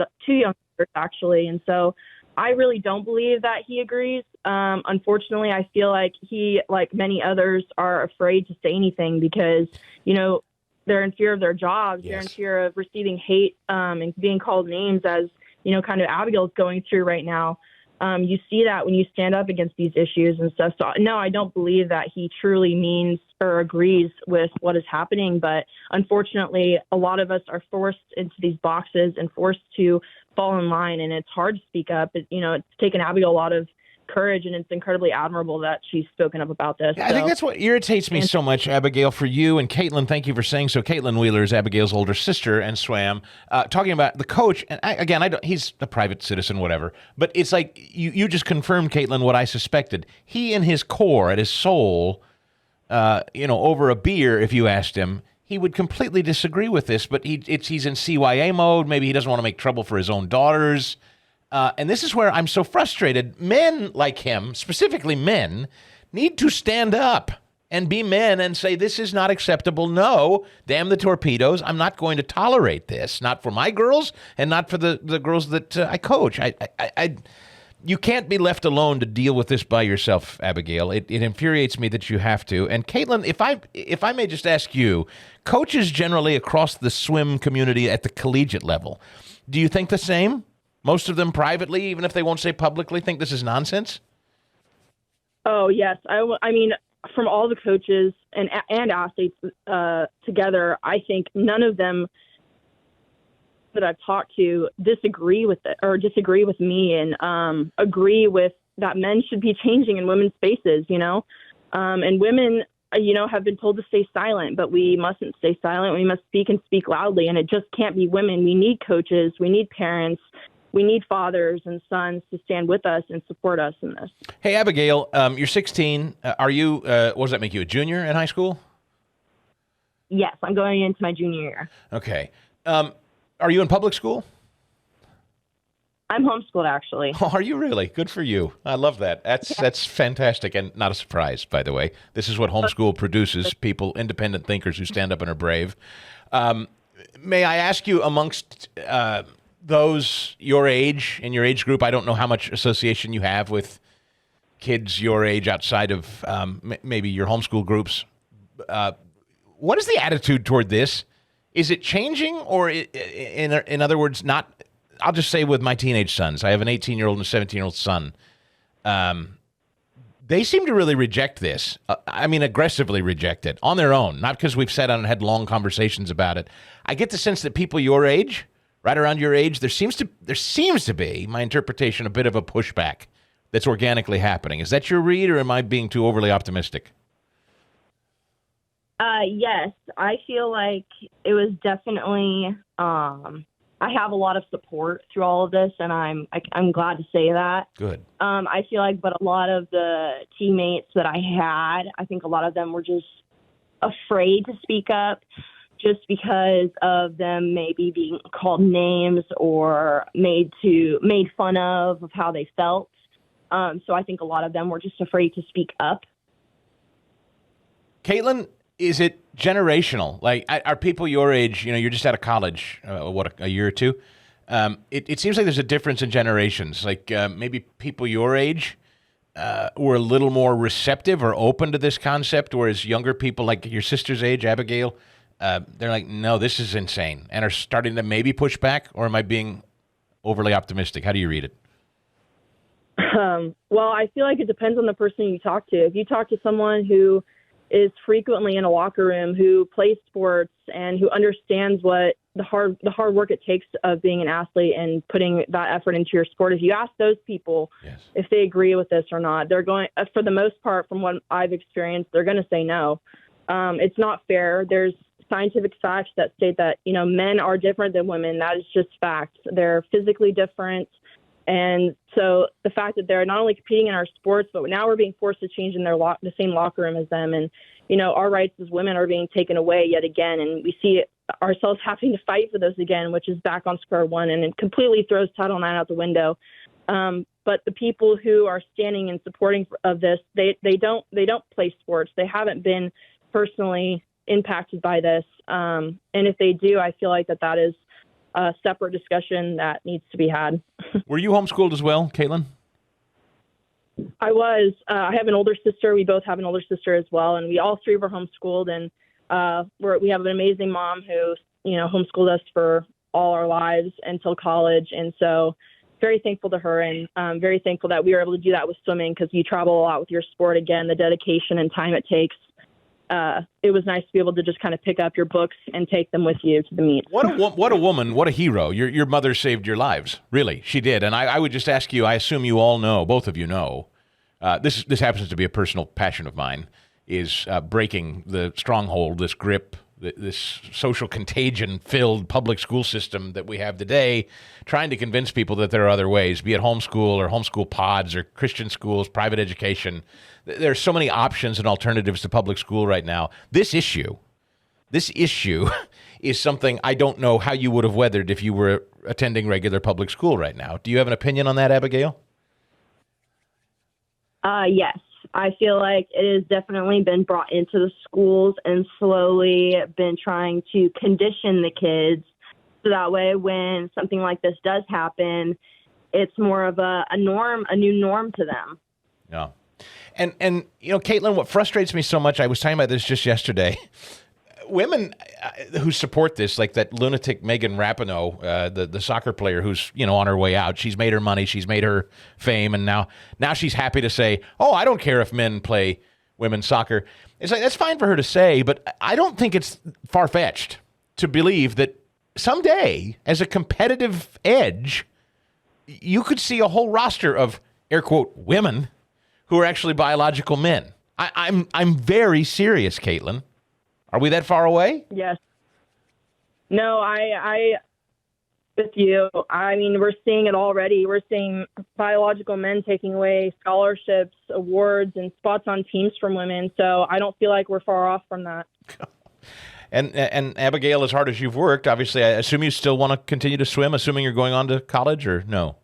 actually, and so I really don't believe that he agrees. Unfortunately, I feel like he, like many others, are afraid to say anything because, you know, they're in fear of their jobs. Yes. They're in fear of receiving hate and being called names, as, you know, kind of Abbigale's going through right now. You see that when you stand up against these issues and stuff. So, no, I don't believe that he truly means or agrees with what is happening. But unfortunately, a lot of us are forced into these boxes and forced to fall in line. And it's hard to speak up. It's taken Abbigale a lot of courage, and it's incredibly admirable that she's spoken up about this. I think that's what irritates me so much, Abbigale, for you. And Caitlin, thank you for saying so. Caitlin Wheeler is Abbigale's older sister and swam, talking about the coach. And he's a private citizen, whatever. But it's like you just confirmed, Caitlin, what I suspected. He, in his core, at his soul, over a beer, if you asked him, he would completely disagree with this. But he's in CYA mode. Maybe he doesn't want to make trouble for his own daughters. And this is where I'm so frustrated. Men like him, specifically men, need to stand up and be men and say, this is not acceptable. No, damn the torpedoes. I'm not going to tolerate this. Not for my girls and not for the girls that I coach. You can't be left alone to deal with this by yourself, Abbigale. It infuriates me that you have to. And Caitlin, if I may just ask you, coaches generally across the swim community at the collegiate level, do you think the same? Most of them privately, even if they won't say publicly, think this is nonsense? Oh, yes. I mean, from all the coaches and athletes together, I think none of them that I've talked to disagree with it or disagree with me and agree with that men should be changing in women's spaces, and women, have been told to stay silent, but we mustn't stay silent. We must speak and speak loudly, and it just can't be women. We need coaches. We need parents. We need fathers and sons to stand with us and support us in this. Hey, Abbigale, you're 16. Are you, what does that make you, a junior in high school? Yes, I'm going into my junior year. Okay. Are you in public school? I'm homeschooled, actually. Oh, are you really? Good for you. I love that. That's fantastic, and not a surprise, by the way. This is what homeschool produces, people, independent thinkers who stand up and are brave. May I ask you, amongst those your age, in your age group, I don't know how much association you have with kids your age outside of maybe your homeschool groups. What is the attitude toward this? Is it changing, or in other words, not? I'll just say with my teenage sons, I have an 18-year-old and a 17-year-old son. They seem to really reject this. Aggressively reject it on their own, not because we've sat down and had long conversations about it. I get the sense that people your age, right around your age, there seems to be, my interpretation, a bit of a pushback that's organically happening. Is that your read, or am I being too overly optimistic? Yes, I feel like it was definitely. I have a lot of support through all of this, and I'm glad to say that. Good. I feel like, but a lot of the teammates that I had, I think a lot of them were just afraid to speak up, just because of them maybe being called names or made fun of how they felt. So I think a lot of them were just afraid to speak up. Caitlin, is it generational? Like, are people your age, you're just out of college, a year or two? It seems like there's a difference in generations. Like maybe people your age were a little more receptive or open to this concept, whereas younger people like your sister's age, Abbigale, they're like, no, this is insane, and are starting to maybe push back, or am I being overly optimistic? How do you read it? Well, I feel like it depends on the person you talk to. If you talk to someone who is frequently in a locker room, who plays sports, and who understands what the hard work it takes of being an athlete and putting that effort into your sport, if you ask those people if they agree with this or not, they're going, for the most part, from what I've experienced, they're going to say no. It's not fair. There's scientific facts that state that, men are different than women. That is just fact. They're physically different. And so the fact that they're not only competing in our sports, but now we're being forced to change in the same locker room as them. And, our rights as women are being taken away yet again. And we see ourselves having to fight for those again, which is back on square one, and it completely throws Title IX out the window. But the people who are standing and supporting of this, they don't play sports. They haven't been personally impacted by this. And if they do, I feel like that is a separate discussion that needs to be had. Were you homeschooled as well, Caitlin? I was. I have an older sister. We both have an older sister as well, and we all three were homeschooled. And we have an amazing mom who, homeschooled us for all our lives until college. And so, very thankful to her, and very thankful that we were able to do that with swimming, because you travel a lot with your sport. Again, the dedication and time it takes. It was nice to be able to just kind of pick up your books and take them with you to the meet. What a woman, what a hero. Your mother saved your lives. Really, she did. And I would just ask you, I assume you all know, both of you know, this happens to be a personal passion of mine, is breaking the stronghold, this grip, this social contagion-filled public school system that we have today, trying to convince people that there are other ways, be it homeschool or homeschool pods or Christian schools, private education. There are so many options and alternatives to public school right now. This issue is something I don't know how you would have weathered if you were attending regular public school right now. Do you have an opinion on that, Abbigale? Yes. I feel like it has definitely been brought into the schools and slowly been trying to condition the kids so that way when something like this does happen, it's more of a norm, a new norm to them. Yeah. And Caitlin, what frustrates me so much, I was talking about this just yesterday, women who support this, like that lunatic Megan Rapinoe, the soccer player who's, on her way out. She's made her money. She's made her fame. And now she's happy to say, oh, I don't care if men play women's soccer. It's like, that's fine for her to say, but I don't think it's far-fetched to believe that someday, as a competitive edge, you could see a whole roster of, air quote, women who are actually biological men. I'm very serious, Caitlin. Are we that far away? Yes. No, I with you. I mean, we're seeing it already. We're seeing biological men taking away scholarships, awards, and spots on teams from women. So I don't feel like we're far off from that. And Abbigale, as hard as you've worked, obviously, I assume you still want to continue to swim, assuming you're going on to college, or no?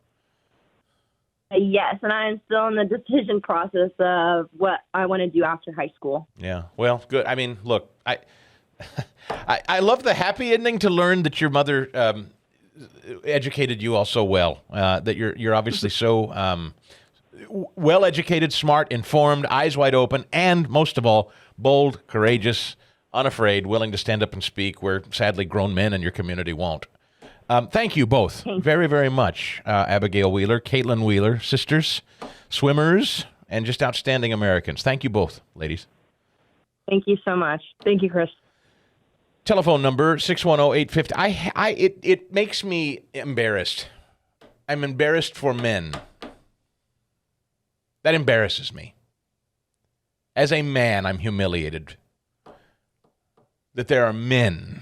Yes, and I am still in the decision process of what I want to do after high school. Yeah, well, good. I mean, look, I love the happy ending to learn that your mother educated you all so well, that you're obviously so well-educated, smart, informed, eyes wide open, and most of all, bold, courageous, unafraid, willing to stand up and speak where, sadly, grown men in your community won't. Thank you both very, very much, Abbigale Wheeler, Caitlin Wheeler, sisters, swimmers, and just outstanding Americans. Thank you both, ladies. Thank you so much. Thank you, Chris. Telephone number 610-850. It makes me embarrassed. I'm embarrassed for men. That embarrasses me. As a man, I'm humiliated that there are men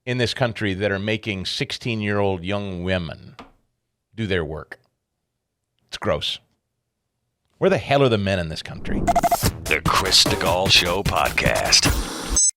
in this country that are making 16-year-old young women do their work. It's gross. Where the hell are the men in this country? The Chris DeGaulle Show Podcast.